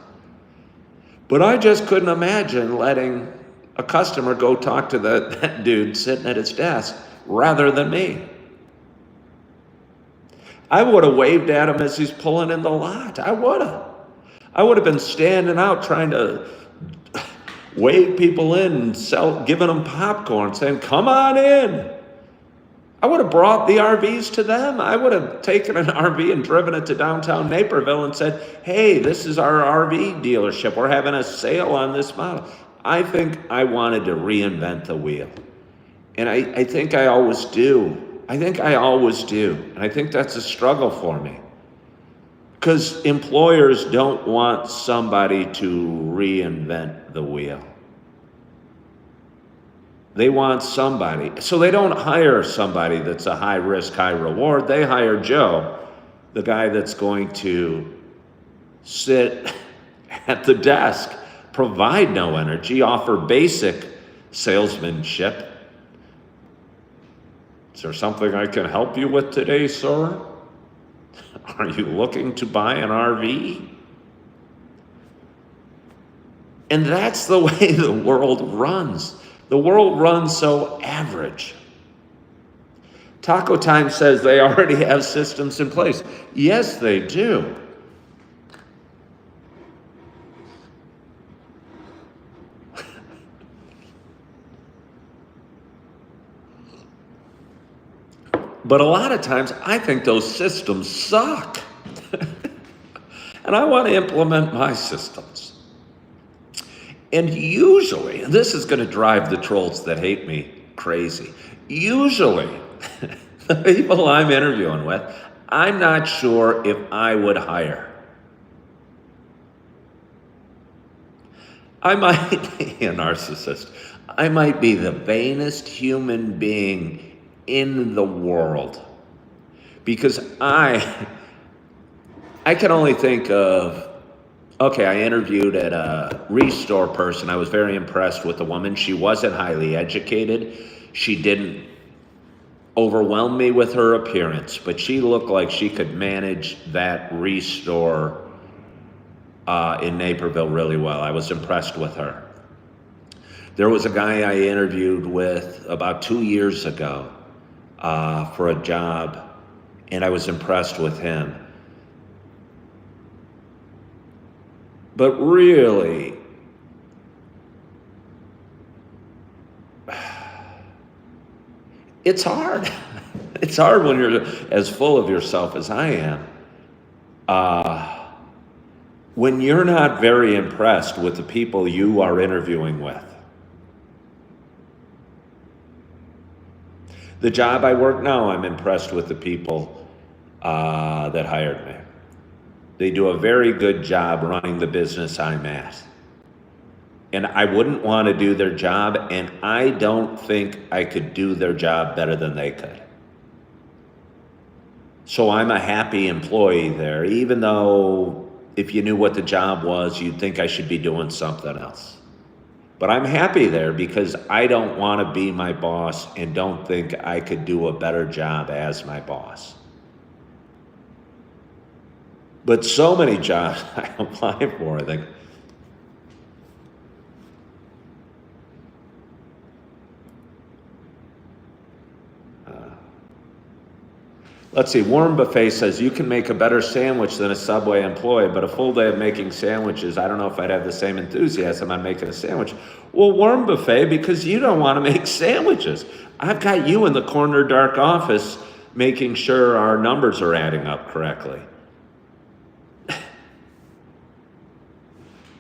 But I just couldn't imagine letting a customer go talk to that dude sitting at his desk rather than me. I would have waved at him as he's pulling in the lot. I would have been standing out trying to wave people in and giving them popcorn, saying, come on in. I would have brought the RVs to them. I would have taken an RV and driven it to downtown Naperville and said, hey, this is our RV dealership. We're having a sale on this model. I think I wanted to reinvent the wheel. And I think I always do. And I think that's a struggle for me. Because employers don't want somebody to reinvent the wheel. They want somebody. So they don't hire somebody that's a high risk, high reward. They hire Joe, the guy that's going to sit at the desk, provide no energy, offer basic salesmanship. Is there something I can help you with today, sir? Are you looking to buy an RV? And that's the way the world runs. The world runs so average. Taco Time says they already have systems in place. Yes, they do. But a lot of times, I think those systems suck. And I want to implement my systems. And usually, and this is going to drive the trolls that hate me crazy, usually, the people I'm interviewing with, I'm not sure if I would hire. I might be a narcissist. I might be the vainest human being in the world. Because I can only think of, okay, I interviewed at a restore person. I was very impressed with the woman. She wasn't highly educated. She didn't overwhelm me with her appearance, but she looked like she could manage that restore in Naperville really well. I was impressed with her. There was a guy I interviewed with about 2 years ago for a job, and I was impressed with him. But really, it's hard. It's hard when you're as full of yourself as I am. When you're not very impressed with the people you are interviewing with. The job I work now, I'm impressed with the people that hired me. They do a very good job running the business I'm at. And I wouldn't want to do their job, and I don't think I could do their job better than they could. So I'm a happy employee there, even though if you knew what the job was, you'd think I should be doing something else. But I'm happy there because I don't want to be my boss and don't think I could do a better job as my boss. But so many jobs I apply for, I think, let's see, Warren Buffet says, you can make a better sandwich than a Subway employee, but a full day of making sandwiches, I don't know if I'd have the same enthusiasm on making a sandwich. Well, Warren Buffet, because you don't want to make sandwiches. I've got you in the corner dark office making sure our numbers are adding up correctly.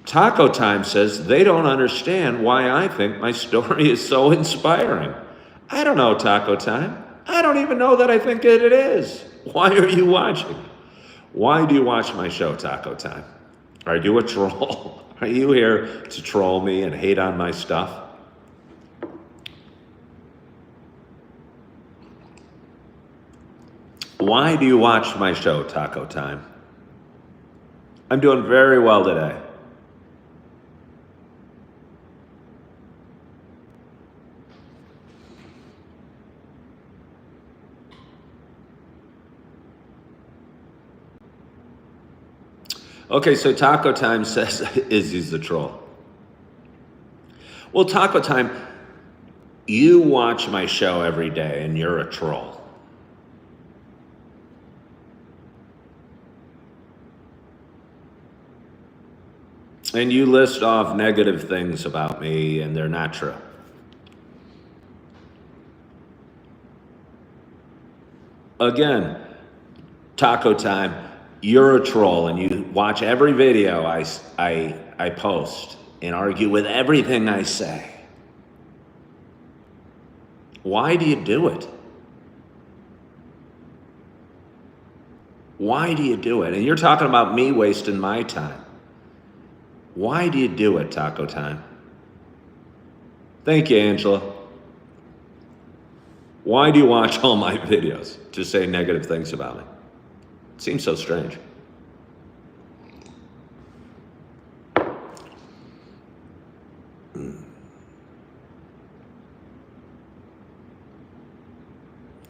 Taco Time says they don't understand why I think my story is so inspiring. I don't know, Taco Time. I don't even know that I think it is. Why are you watching? Why do you watch my show, Taco Time? Are you a troll? Are you here to troll me and hate on my stuff? Why do you watch my show, Taco Time? I'm doing very well today. Okay, so Taco Time says Izzy's the troll. Well, Taco Time, you watch my show every day and you're a troll. And you list off negative things about me and they're not true. Again, Taco Time, you're a troll and you watch every video I post and argue with everything I say. Why do you do it? Why do you do it? And you're talking about me wasting my time. Why do you do it, Taco Time? Thank you, Angela. Why do you watch all my videos to say negative things about me? It seems so strange.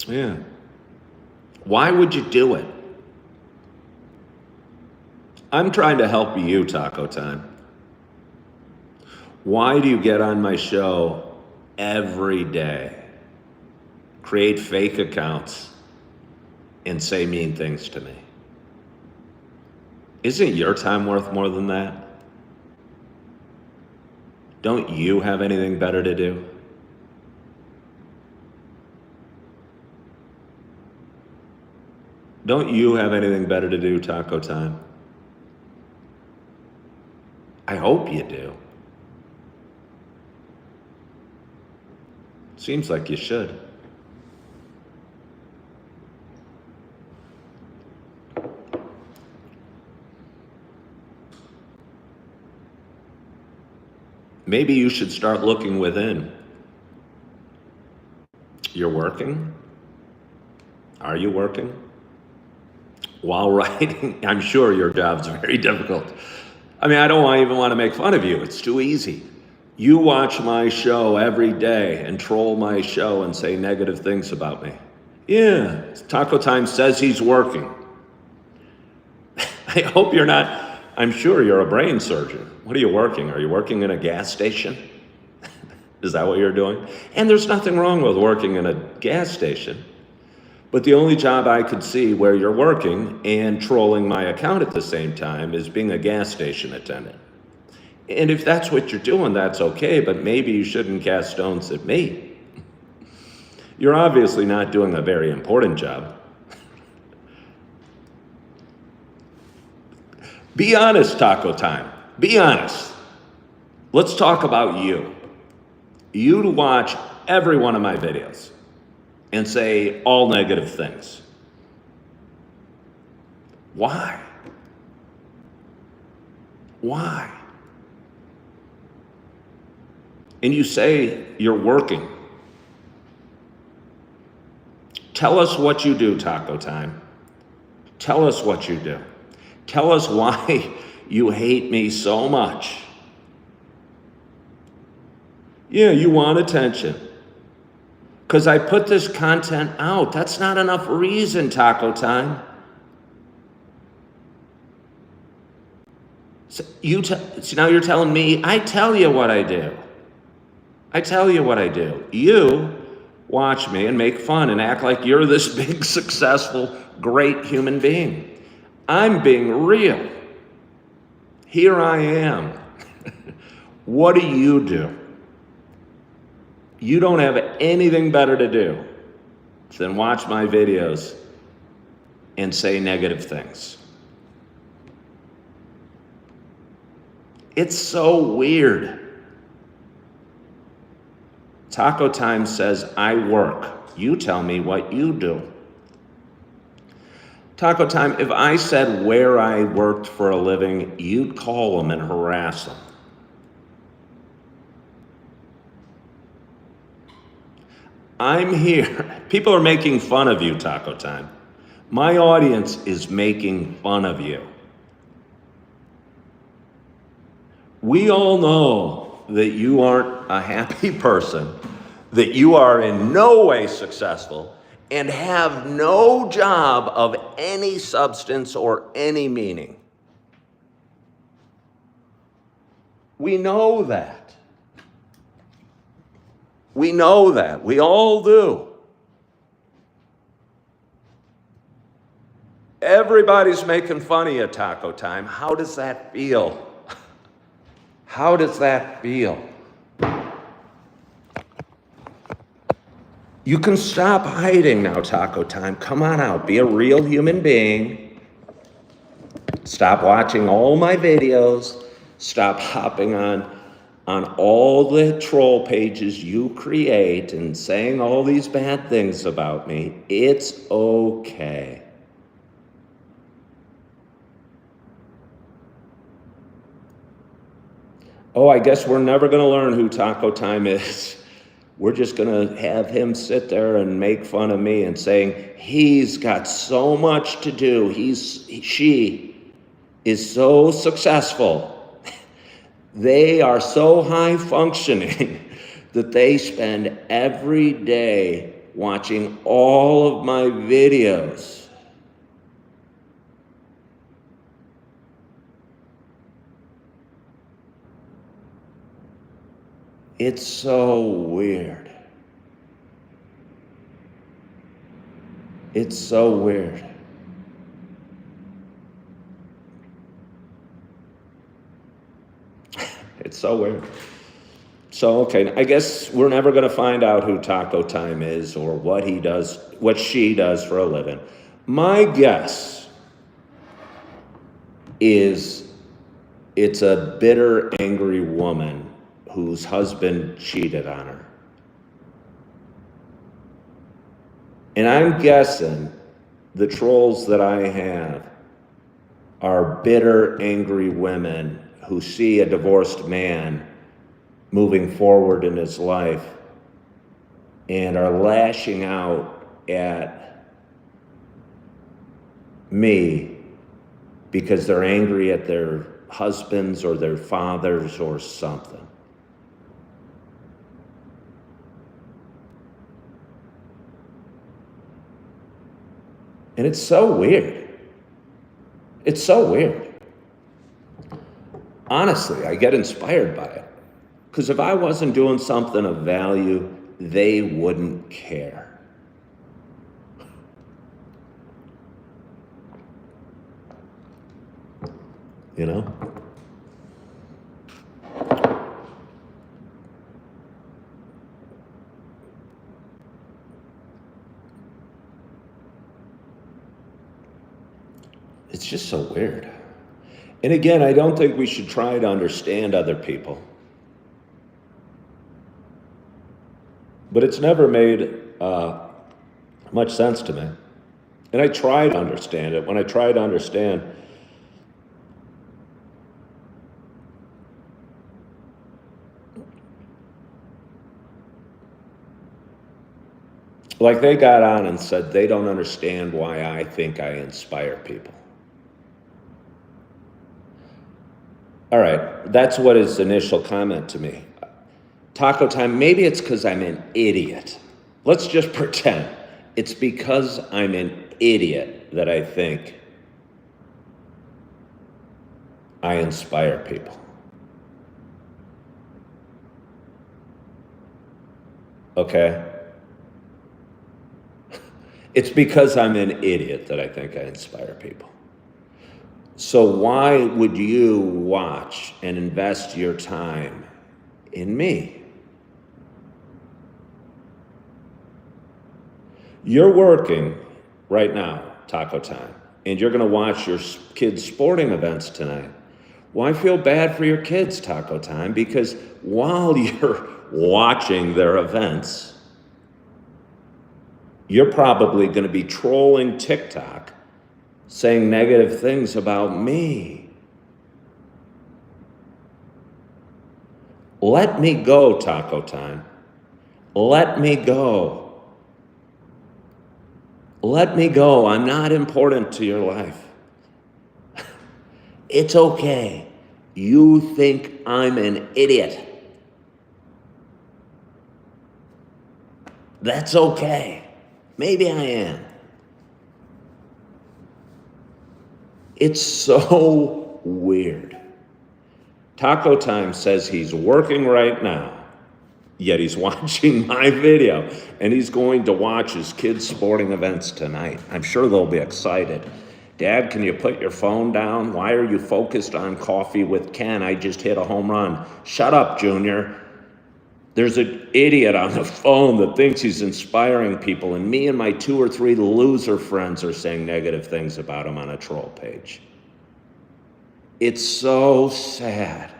Yeah. Why would you do it? I'm trying to help you, Taco Time. Why do you get on my show every day, create fake accounts, and say mean things to me? Isn't your time worth more than that? Don't you have anything better to do? Don't you have anything better to do, Taco Time? I hope you do. Seems like you should. Maybe you should start looking within. You're working? Are you working? While writing, I'm sure your job's very difficult. I mean, I don't even want to make fun of you. It's too easy. You watch my show every day and troll my show and say negative things about me. Yeah, Taco Time says he's working. I hope you're not. I'm sure you're a brain surgeon. What are you working? Are you working in a gas station? Is that what you're doing? And there's nothing wrong with working in a gas station. But the only job I could see where you're working and trolling my account at the same time is being a gas station attendant. And if that's what you're doing, that's okay, but maybe you shouldn't cast stones at me. You're obviously not doing a very important job. Be honest, Taco Time. Be honest. Let's talk about you. You watch every one of my videos and say all negative things. Why? Why? And you say you're working. Tell us what you do, Taco Time. Tell us what you do. Tell us why you hate me so much. Yeah, you want attention. Because I put this content out. That's not enough reason, Taco Time. So now you're telling me, I tell you what I do. I tell you what I do. You watch me and make fun and act like you're this big, successful, great human being. I'm being real. Here I am. What do you do? You don't have anything better to do than watch my videos and say negative things. It's so weird. Taco Time says I work. You tell me what you do. Taco Time, if I said where I worked for a living, you'd call them and harass them. I'm here. People are making fun of you, Taco Time. My audience is making fun of you. We all know that you aren't a happy person, that you are in no way successful, and have no job of any substance or any meaning. We know that. We know that. We all do. Everybody's making fun of you, Taco Time. How does that feel? How does that feel? You can stop hiding now, Taco Time. Come on out. Be a real human being. Stop watching all my videos. Stop hopping on all the troll pages you create and saying all these bad things about me. It's okay. Oh, I guess we're never going to learn who Taco Time is. We're just going to have him sit there and make fun of me and saying he's got so much to do. She is so successful. They are so high functioning that they spend every day watching all of my videos. It's so weird. It's so weird. It's so weird. So, okay, I guess we're never going to find out who Taco Time is or what he does, what she does for a living. My guess is it's a bitter, angry woman whose husband cheated on her. And I'm guessing the trolls that I have are bitter, angry women who see a divorced man moving forward in his life and are lashing out at me because they're angry at their husbands or their fathers or something. And it's so weird. It's so weird. Honestly, I get inspired by it. Because if I wasn't doing something of value, they wouldn't care. You know? It's just so weird. And again, I don't think we should try to understand other people. But it's never made much sense to me. And I try to understand it. When I try to understand, like they got on and said they don't understand why I think I inspire people. All right, that's what his initial comment to me. Taco Time, maybe it's because I'm an idiot. Let's just pretend it's because I'm an idiot that I think I inspire people. Okay? It's because I'm an idiot that I think I inspire people. So why would you watch and invest your time in me? You're working right now, Taco Time, and you're going to watch your kids' sporting events tonight. Why feel bad for your kids, Taco Time? Because while you're watching their events, you're probably going to be trolling TikTok, saying negative things about me. Let me go, Taco Time. Let me go. Let me go. I'm not important to your life. It's okay. You think I'm an idiot. That's okay. Maybe I am. It's so weird. Taco Time says he's working right now, yet he's watching my video, and he's going to watch his kids' sporting events tonight. I'm sure they'll be excited. Dad, can you put your phone down? Why are you focused on Coffee with Ken? I just hit a home run. Shut up, Junior. There's an idiot on the phone that thinks he's inspiring people, and me and my 2 or 3 loser friends are saying negative things about him on a troll page. It's so sad.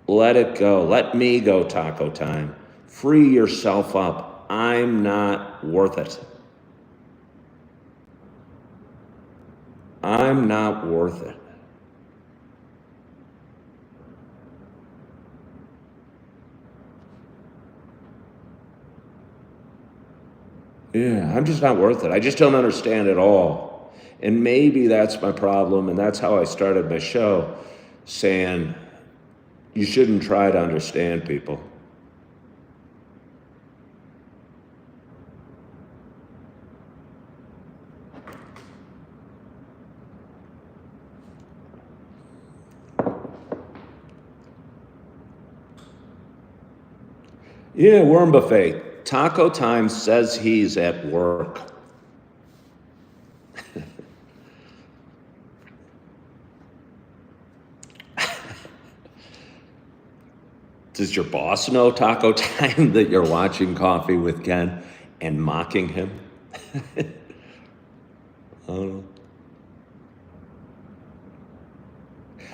Let it go. Let me go, Taco Time. Free yourself up. I'm not worth it. I'm not worth it. Yeah, I'm just not worth it. I just don't understand it all. And maybe that's my problem, and that's how I started my show, saying you shouldn't try to understand people. Yeah, worm buffet. Taco Time says he's at work. Does your boss know Taco Time that you're watching Coffee with Ken and mocking him? I don't know.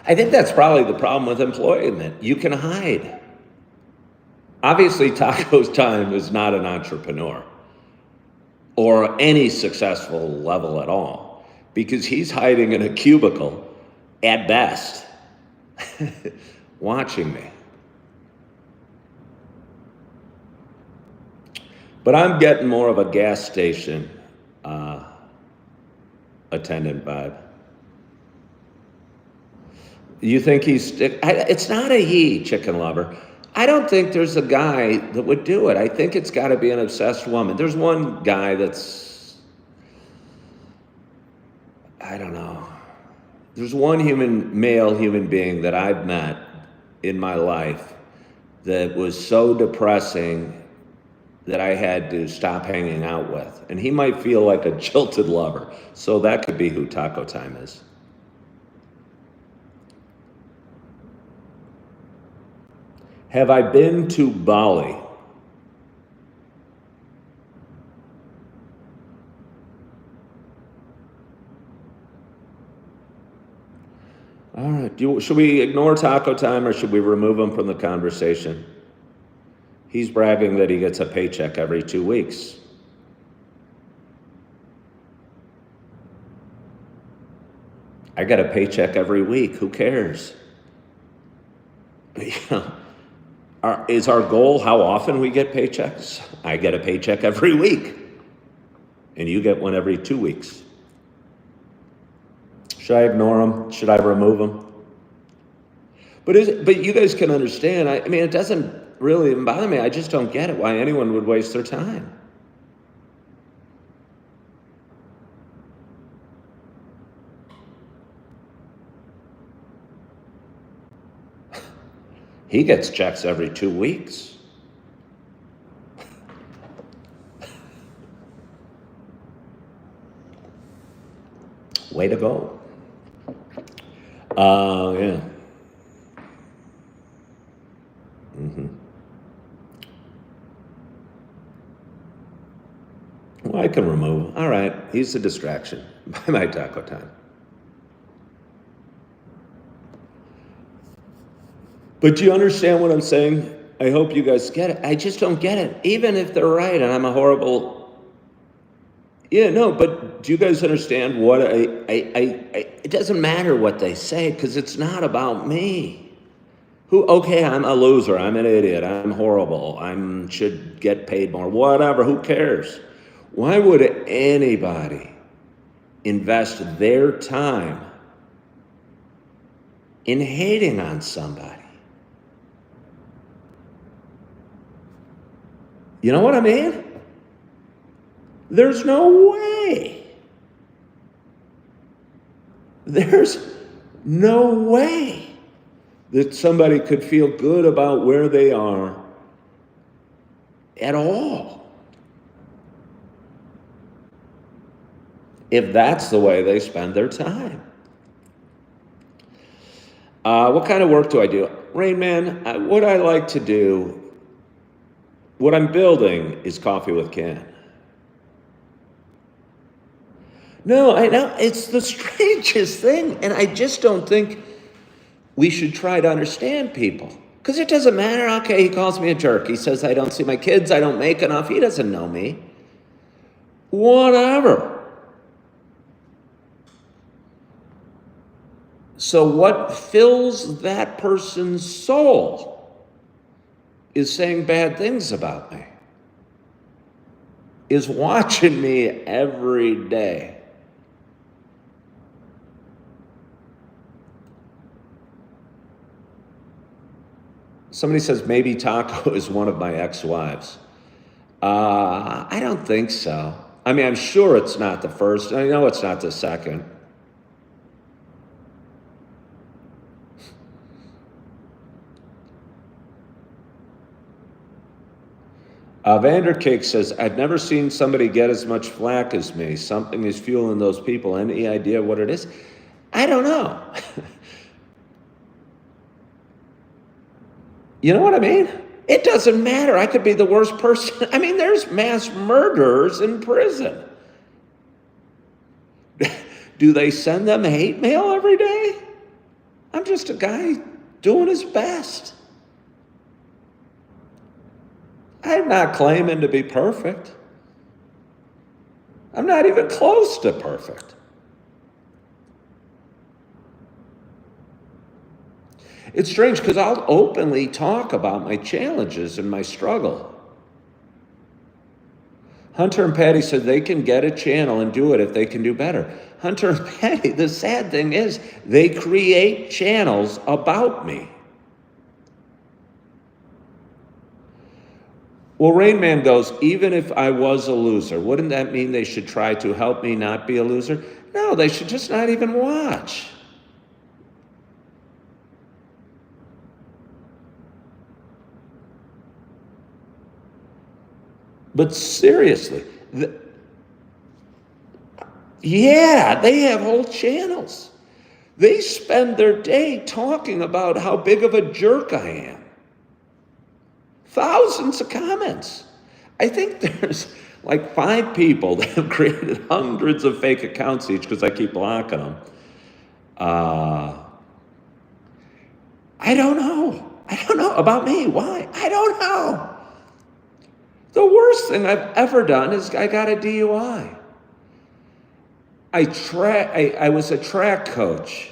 I think that's probably the problem with employment. You can hide. Obviously, Taco Time is not an entrepreneur or any successful level at all because he's hiding in a cubicle at best, watching me. But I'm getting more of a gas station attendant vibe. You think it's not a he, chicken lover. I don't think there's a guy that would do it. I think it's got to be an obsessed woman. There's one guy that's, I don't know. There's one male human being that I've met in my life that was so depressing that I had to stop hanging out with. And he might feel like a jilted lover. So that could be who Taco Time is. Have I been to Bali? All right. Should we ignore Taco Time or should we remove him from the conversation? He's bragging that he gets a paycheck every 2 weeks. I get a paycheck every week. Who cares? Is our goal how often we get paychecks? I get a paycheck every week. And you get one every 2 weeks. Should I ignore him? Should I remove him? But you guys can understand. I mean, it doesn't really even bother me. I just don't get it why anyone would waste their time. He gets checks every 2 weeks. Way to go. Yeah. Well, I can remove him. All right. He's a distraction. By my Taco Time. But do you understand what I'm saying? I hope you guys get it. I just don't get it. Even if they're right and I'm a horrible... Yeah, no, but do you guys understand what it doesn't matter what they say because it's not about me. Okay, I'm a loser. I'm an idiot. I'm horrible. I should get paid more. Whatever. Who cares? Why would anybody invest their time in hating on somebody? You know what I mean? There's no way. There's no way that somebody could feel good about where they are at all. If that's the way they spend their time. What kind of work do I do? Rain Man, what I like to do, what I'm building is Coffee with Ken. No, I know, it's the strangest thing, and I just don't think we should try to understand people. Because it doesn't matter, okay, he calls me a jerk, he says I don't see my kids, I don't make enough, he doesn't know me. Whatever. So what fills that person's soul is saying bad things about me, is watching me every day. Somebody says maybe Taco is one of my ex-wives. I don't think so. I mean, I'm sure it's not the first. I know it's not the second. Vandercake says, I've never seen somebody get as much flack as me. Something is fueling those people. Any idea what it is? I don't know. You know what I mean? It doesn't matter. I could be the worst person. I mean, there's mass murderers in prison. Do they send them hate mail every day? I'm just a guy doing his best. I'm not claiming to be perfect. I'm not even close to perfect. It's strange because I'll openly talk about my challenges and my struggle. Hunter and Patty said they can get a channel and do it if they can do better. Hunter and Patty, the sad thing is, they create channels about me. Well, Rain Man goes, even if I was a loser, wouldn't that mean they should try to help me not be a loser? No, they should just not even watch. But seriously, yeah, they have whole channels. They spend their day talking about how big of a jerk I am. Thousands of comments. I think there's like 5 people that have created hundreds of fake accounts each because I keep blocking them. I don't know. I don't know about me. Why? I don't know. The worst thing I've ever done is I got a DUI. I was a track coach,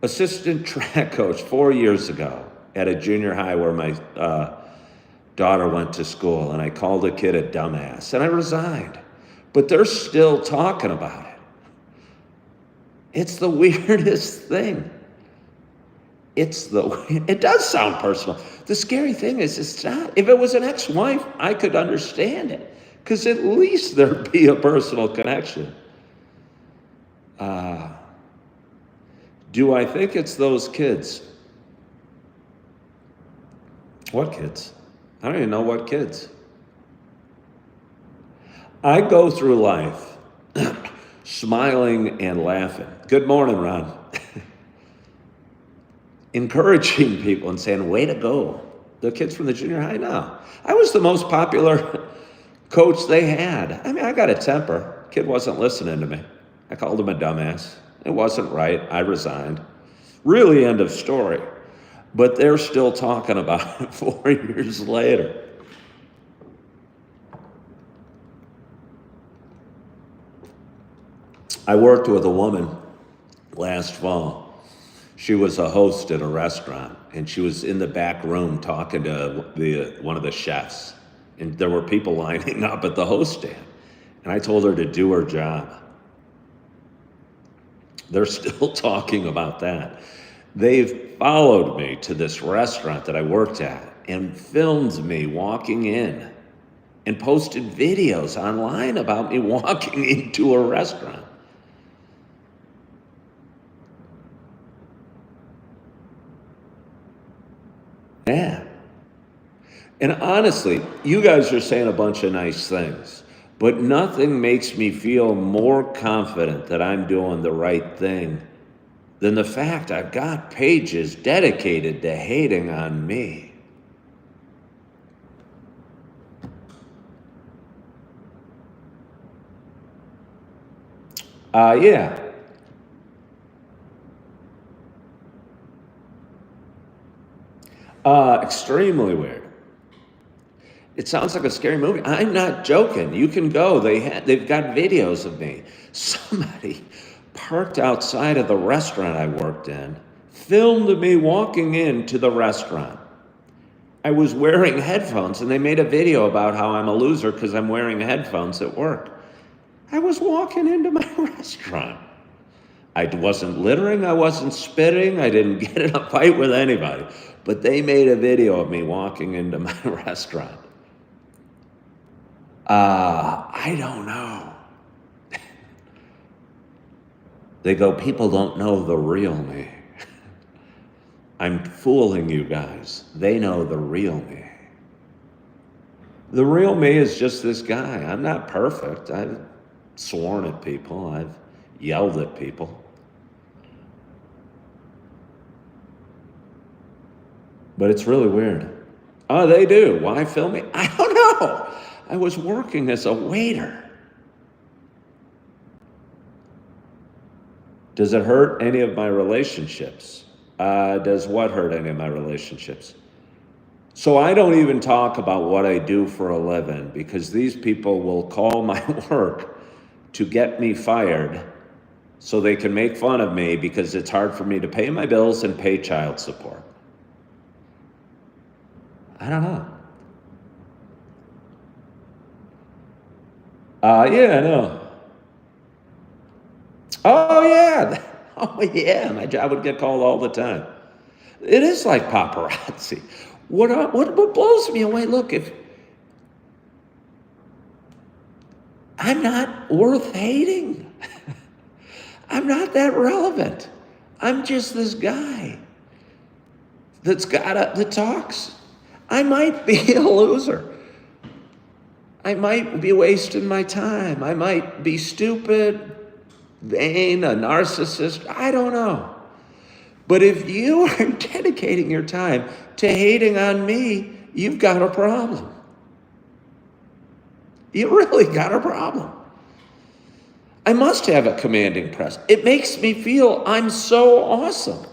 assistant track coach 4 years ago at a junior high where my daughter went to school, and I called a kid a dumbass, and I resigned. But they're still talking about it. It's the weirdest thing. It does sound personal. The scary thing is it's not. If it was an ex-wife, I could understand it, because at least there'd be a personal connection. Do I think it's those kids? What kids? I don't even know what kids. I go through life smiling and laughing. Good morning, Ron. Encouraging people and saying, way to go. The kids from the junior high now. I was the most popular coach they had. I mean, I got a temper. Kid wasn't listening to me. I called him a dumbass. It wasn't right. I resigned. Really, end of story. But they're still talking about it 4 years later. I worked with a woman last fall. She was a host at a restaurant, and she was in the back room talking to one of the chefs. And there were people lining up at the host stand. And I told her to do her job. They're still talking about that. They've followed me to this restaurant that I worked at and filmed me walking in and posted videos online about me walking into a restaurant. Yeah. And honestly, you guys are saying a bunch of nice things, but nothing makes me feel more confident that I'm doing the right thing than the fact I've got pages dedicated to hating on me. Yeah. Extremely weird. It sounds like a scary movie. I'm not joking. You can go. They've got videos of me. Somebody parked outside of the restaurant I worked in, filmed me walking into the restaurant. I was wearing headphones, and they made a video about how I'm a loser because I'm wearing headphones at work. I was walking into my restaurant. I wasn't littering, I wasn't spitting, I didn't get in a fight with anybody. But they made a video of me walking into my restaurant. I don't know. They go, people don't know the real me. I'm fooling you guys. They know the real me. The real me is just this guy. I'm not perfect. I've sworn at people. I've yelled at people. But it's really weird. Oh, they do. Why film me? I don't know. I was working as a waiter. Does it hurt any of my relationships? Does what hurt any of my relationships? So I don't even talk about what I do for a living because these people will call my work to get me fired so they can make fun of me because it's hard for me to pay my bills and pay child support. I don't know. Yeah, I know. Oh, yeah. Oh, yeah. My job would get called all the time. It is like paparazzi. What blows me away, look, if I'm not worth hating. I'm not that relevant. I'm just this guy that talks. I might be a loser. I might be wasting my time. I might be stupid, vain, a narcissist. I don't know. But if you are dedicating your time to hating on me, you've got a problem. You really got a problem. I must have a commanding presence. It makes me feel I'm so awesome.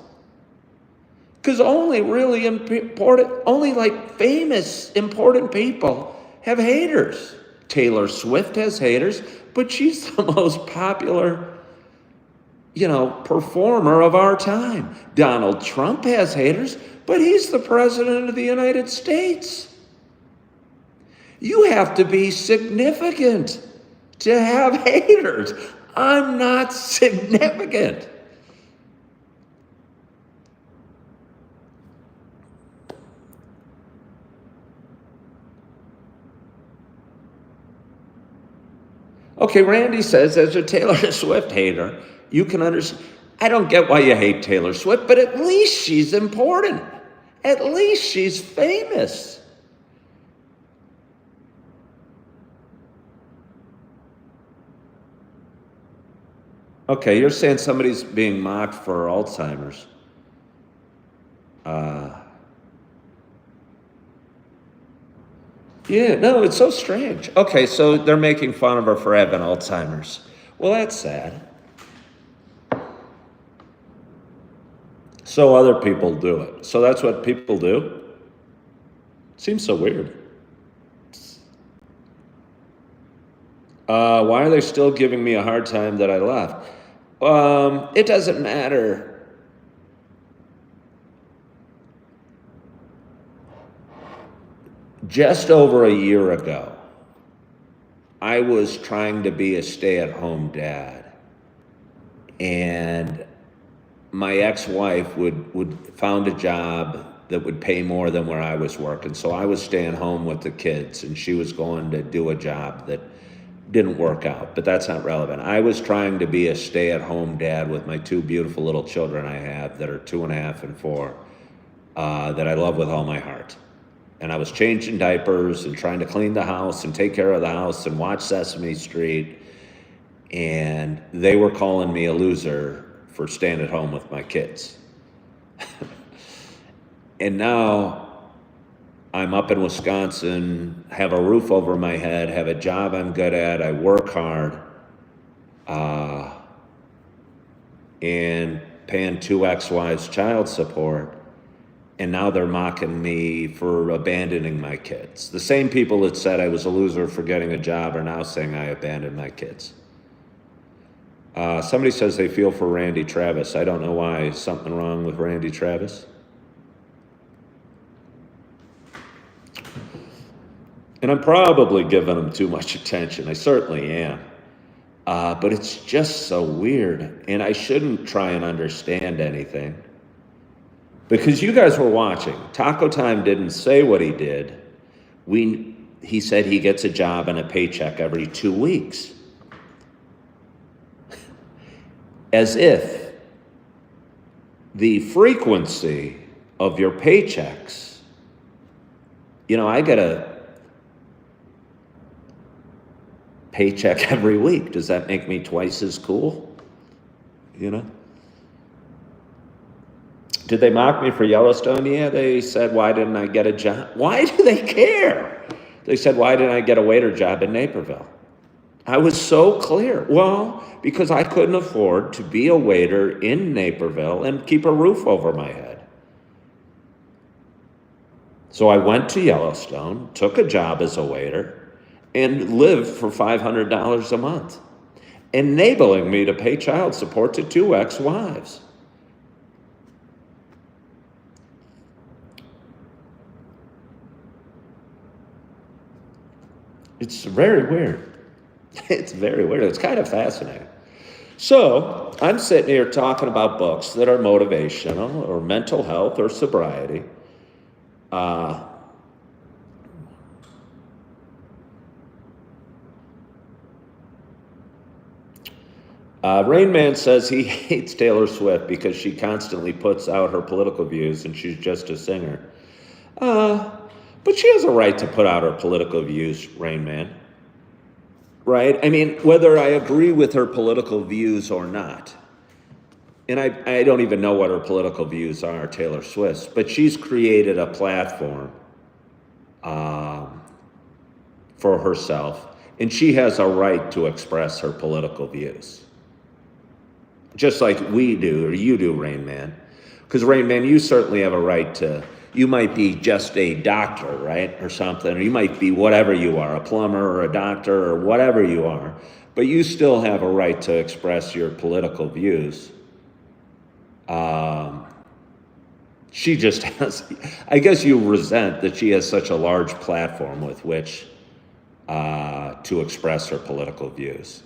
Because only really important, only like famous, important people have haters. Taylor Swift has haters, but she's the most popular, performer of our time. Donald Trump has haters, but he's the president of the United States. You have to be significant to have haters. I'm not significant. Okay, Randy says, as a Taylor Swift hater, you can understand. I don't get why you hate Taylor Swift, but at least she's important. At least she's famous. Okay, you're saying somebody's being mocked for Alzheimer's. Yeah, no, it's so strange. Okay, so they're making fun of her for having Alzheimer's. Well, that's sad. So other people do it. So that's what people do? Seems so weird. Why are they still giving me a hard time that I left? It doesn't matter. Just over a year ago, I was trying to be a stay-at-home dad. And my ex-wife would found a job that would pay more than where I was working. So I was staying home with the kids, and she was going to do a job that didn't work out, but that's not relevant. I was trying to be a stay-at-home dad with my two beautiful little children I have that are 2.5 and 4, that I love with all my heart. And I was changing diapers and trying to clean the house and take care of the house and watch Sesame Street. And they were calling me a loser for staying at home with my kids. And now I'm up in Wisconsin, have a roof over my head, have a job I'm good at, I work hard, and paying 2 ex-wives child support. And now they're mocking me for abandoning my kids. The same people that said I was a loser for getting a job are now saying I abandoned my kids. Somebody says they feel for Randy Travis. I don't know why. Is something wrong with Randy Travis? And I'm probably giving him too much attention. I certainly am. But it's just so weird. And I shouldn't try and understand anything. Because you guys were watching. Taco Time didn't say what he did. He said he gets a job and a paycheck every 2 weeks. As if the frequency of your paychecks, I get a paycheck every week. Does that make me twice as cool? You know? Did they mock me for Yellowstone? Yeah, they said, why didn't I get a job? Why do they care? They said, why didn't I get a waiter job in Naperville? I was so clear. Well, because I couldn't afford to be a waiter in Naperville and keep a roof over my head. So I went to Yellowstone, took a job as a waiter, and lived for $500 a month, enabling me to pay child support to 2 ex-wives. It's very weird. It's very weird. It's kind of fascinating. So I'm sitting here talking about books that are motivational or mental health or sobriety. Rain Man says he hates Taylor Swift because she constantly puts out her political views and she's just a singer. But she has a right to put out her political views, Rain Man. Right? I mean, whether I agree with her political views or not, and I don't even know what her political views are, Taylor Swift's, but she's created a platform for herself, and she has a right to express her political views. Just like we do, or you do, Rain Man. Because, Rain Man, you certainly have a right to, you might be just a doctor, right, or something, or you might be whatever you are, a plumber or a doctor or whatever you are, but you still have a right to express your political views. She just has, I guess you resent that she has such a large platform with which to express her political views.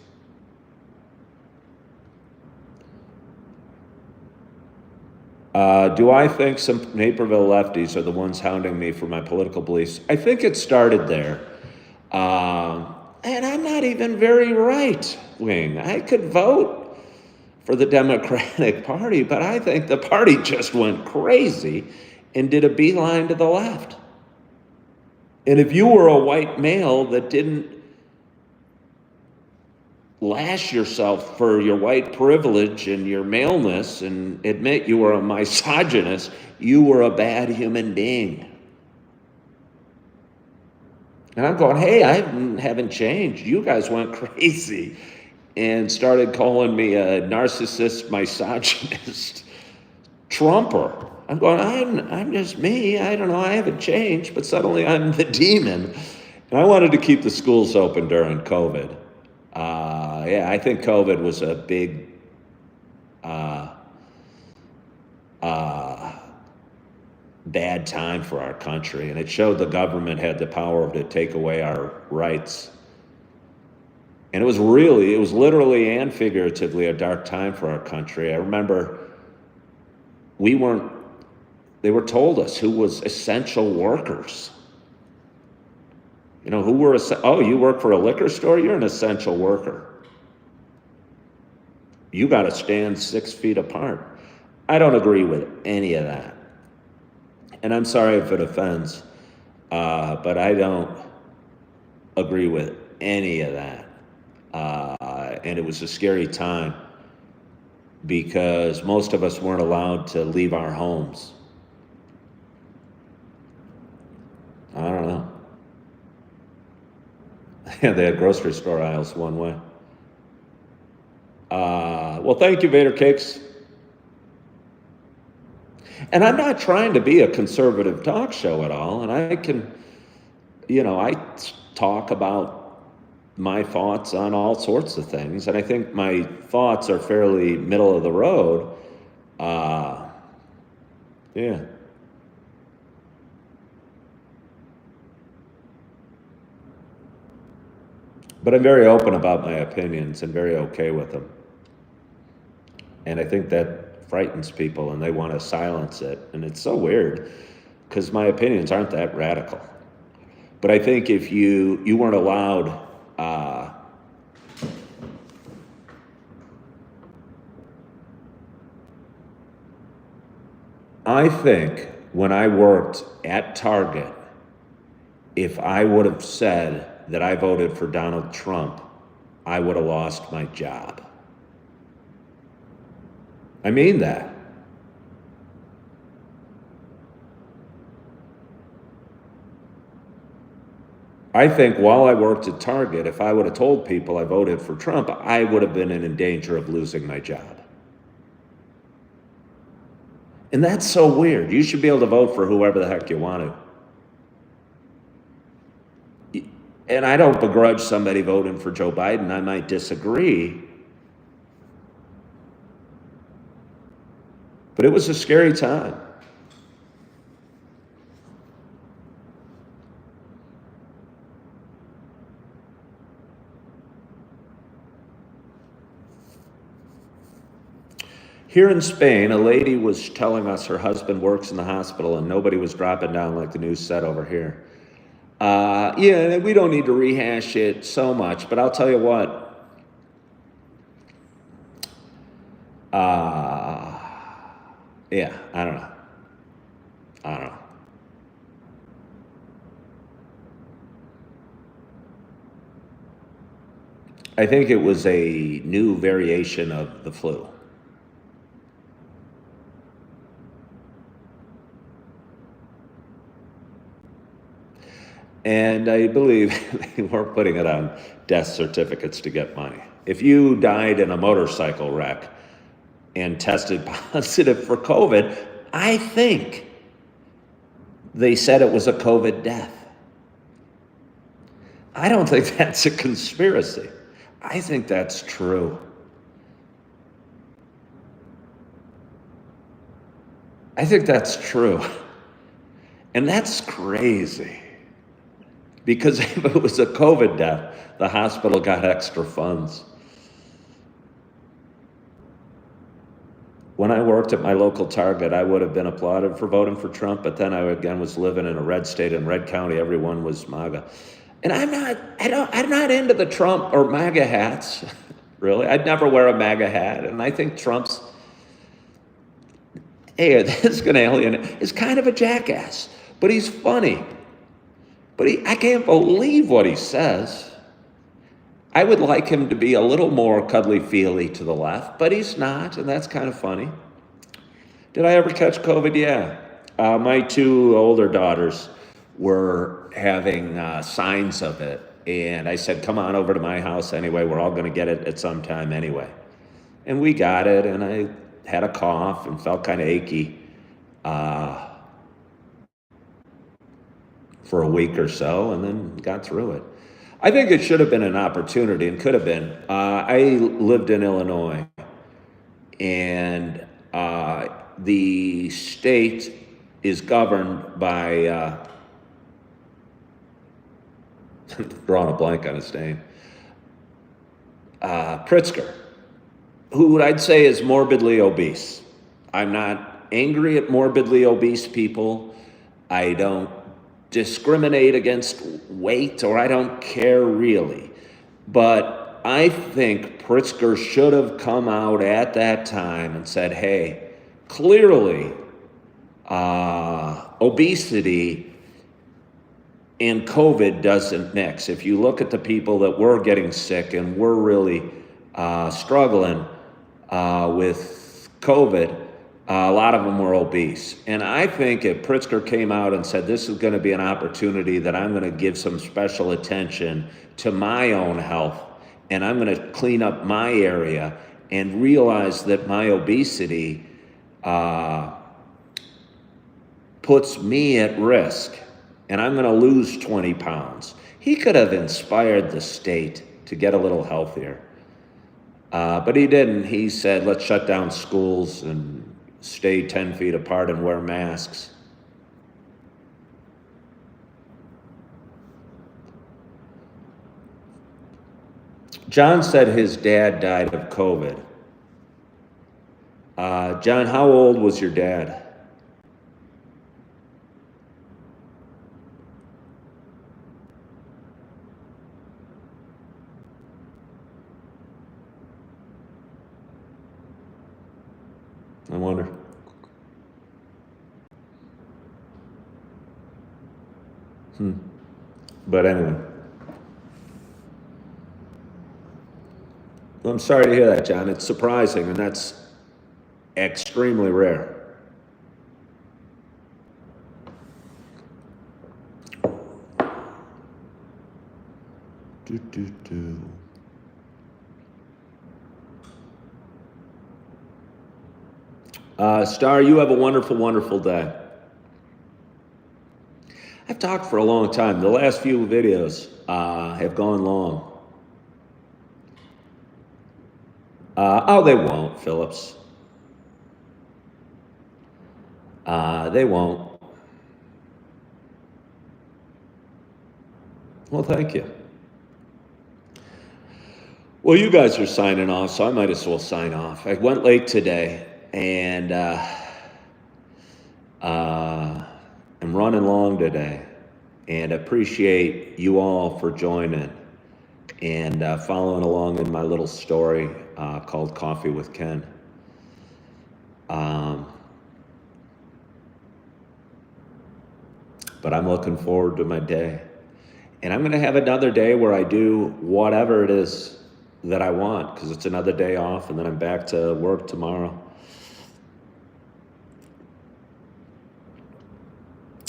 Do I think some Naperville lefties are the ones hounding me for my political beliefs? I think it started there. And I'm not even very right-wing. I could vote for the Democratic Party, but I think the party just went crazy and did a beeline to the left. And if you were a white male that didn't lash yourself for your white privilege and your maleness and admit you were a misogynist, you were a bad human being. And I'm going, hey, I haven't changed. You guys went crazy and started calling me a narcissist, misogynist, Trumper. I'm going, I'm just me. I don't know. I haven't changed, but suddenly I'm the demon. And I wanted to keep the schools open during COVID. Yeah, I think COVID was a big bad time for our country, and it showed the government had the power to take away our rights. And it was literally and figuratively a dark time for our country. I remember they were told us who was essential workers. You know, you work for a liquor store? You're an essential worker. You got to stand 6 feet apart. I don't agree with any of that. And I'm sorry if it offends, but I don't agree with any of that. And it was a scary time because most of us weren't allowed to leave our homes. I don't know. Yeah, they had grocery store aisles one way. Well, thank you, Vader Cakes. And I'm not trying to be a conservative talk show at all. And I can, I talk about my thoughts on all sorts of things. And I think my thoughts are fairly middle of the road. Yeah. But I'm very open about my opinions and very okay with them. And I think that frightens people and they want to silence it. And it's so weird because my opinions aren't that radical. But I think if you weren't allowed I think when I worked at Target, if I would have said that I voted for Donald Trump, I would have lost my job. I mean that. I think while I worked at Target, if I would have told people I voted for Trump, I would have been in danger of losing my job. And that's so weird. You should be able to vote for whoever the heck you want to. And I don't begrudge somebody voting for Joe Biden. I might disagree. But it was a scary time. Here in Spain, a lady was telling us her husband works in the hospital and nobody was dropping down like the news said over here. Yeah, we don't need to rehash it so much, but I'll tell you what. Yeah, I don't know. I think it was a new variation of the flu. And I believe they weren't putting it on death certificates to get money. If you died in a motorcycle wreck and tested positive for COVID, I think they said it was a COVID death. I don't think that's a conspiracy. I think that's true. I think that's true. And that's crazy. Because if it was a COVID death, the hospital got extra funds. When I worked at my local Target, I would have been applauded for voting for Trump, but then I again was living in a red state in red county. Everyone was MAGA. And I'm not into the Trump or MAGA hats, really. I'd never wear a MAGA hat. And I think Trump's, hey, this is going to alienate, is kind of a jackass, but he's funny. But I can't believe what he says. I would like him to be a little more cuddly-feely to the left, but he's not, and that's kind of funny. Did I ever catch COVID? Yeah. My two older daughters were having signs of it, and I said, come on over to my house anyway. We're all going to get it at some time anyway. And we got it, and I had a cough and felt kind of achy for a week or so, and then got through it. I think it should have been an opportunity and could have been. I lived in Illinois, and the state is governed by, drawing a blank on his name, Pritzker, who I'd say is morbidly obese. I'm not angry at morbidly obese people. I don't discriminate against weight, or I don't care really. But I think Pritzker should have come out at that time and said, hey, clearly obesity and COVID doesn't mix. If you look at the people that were getting sick and were really struggling with COVID, a lot of them were obese. And I think if Pritzker came out and said, this is going to be an opportunity that I'm going to give some special attention to my own health, and I'm going to clean up my area and realize that my obesity puts me at risk, and I'm going to lose 20 pounds. He could have inspired the state to get a little healthier. But he didn't. He said, let's shut down schools and stay 10 feet apart and wear masks. John said his dad died of COVID. John, how old was your dad? I wonder. But anyway. I'm sorry to hear that, John. It's surprising, and that's extremely rare. Do, do, do. Star, you have a wonderful, wonderful day. I've talked for a long time. The last few videos have gone long. Oh, they won't, Phillips. They won't. Well, thank you. Well, you guys are signing off, so I might as well sign off. I went late today, and I'm running long today, and appreciate you all for joining and following along in my little story called Coffee with Ken. But I'm looking forward to my day. And I'm going to have another day where I do whatever it is that I want, because it's another day off, and then I'm back to work tomorrow.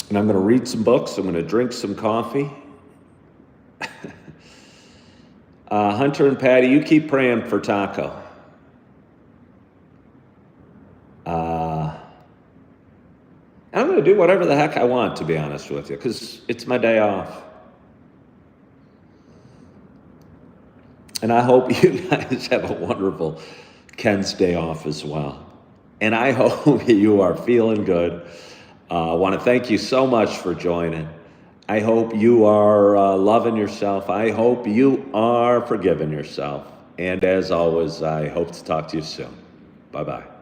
And I'm going to read some books. I'm going to drink some coffee. Hunter and Patty, you keep praying for Taco. I'm going to do whatever the heck I want, to be honest with you, because it's my day off. And I hope you guys have a wonderful Ken's day off as well. And I hope you are feeling good. I want to thank you so much for joining. I hope you are loving yourself. I hope you are forgiving yourself. And as always, I hope to talk to you soon. Bye-bye.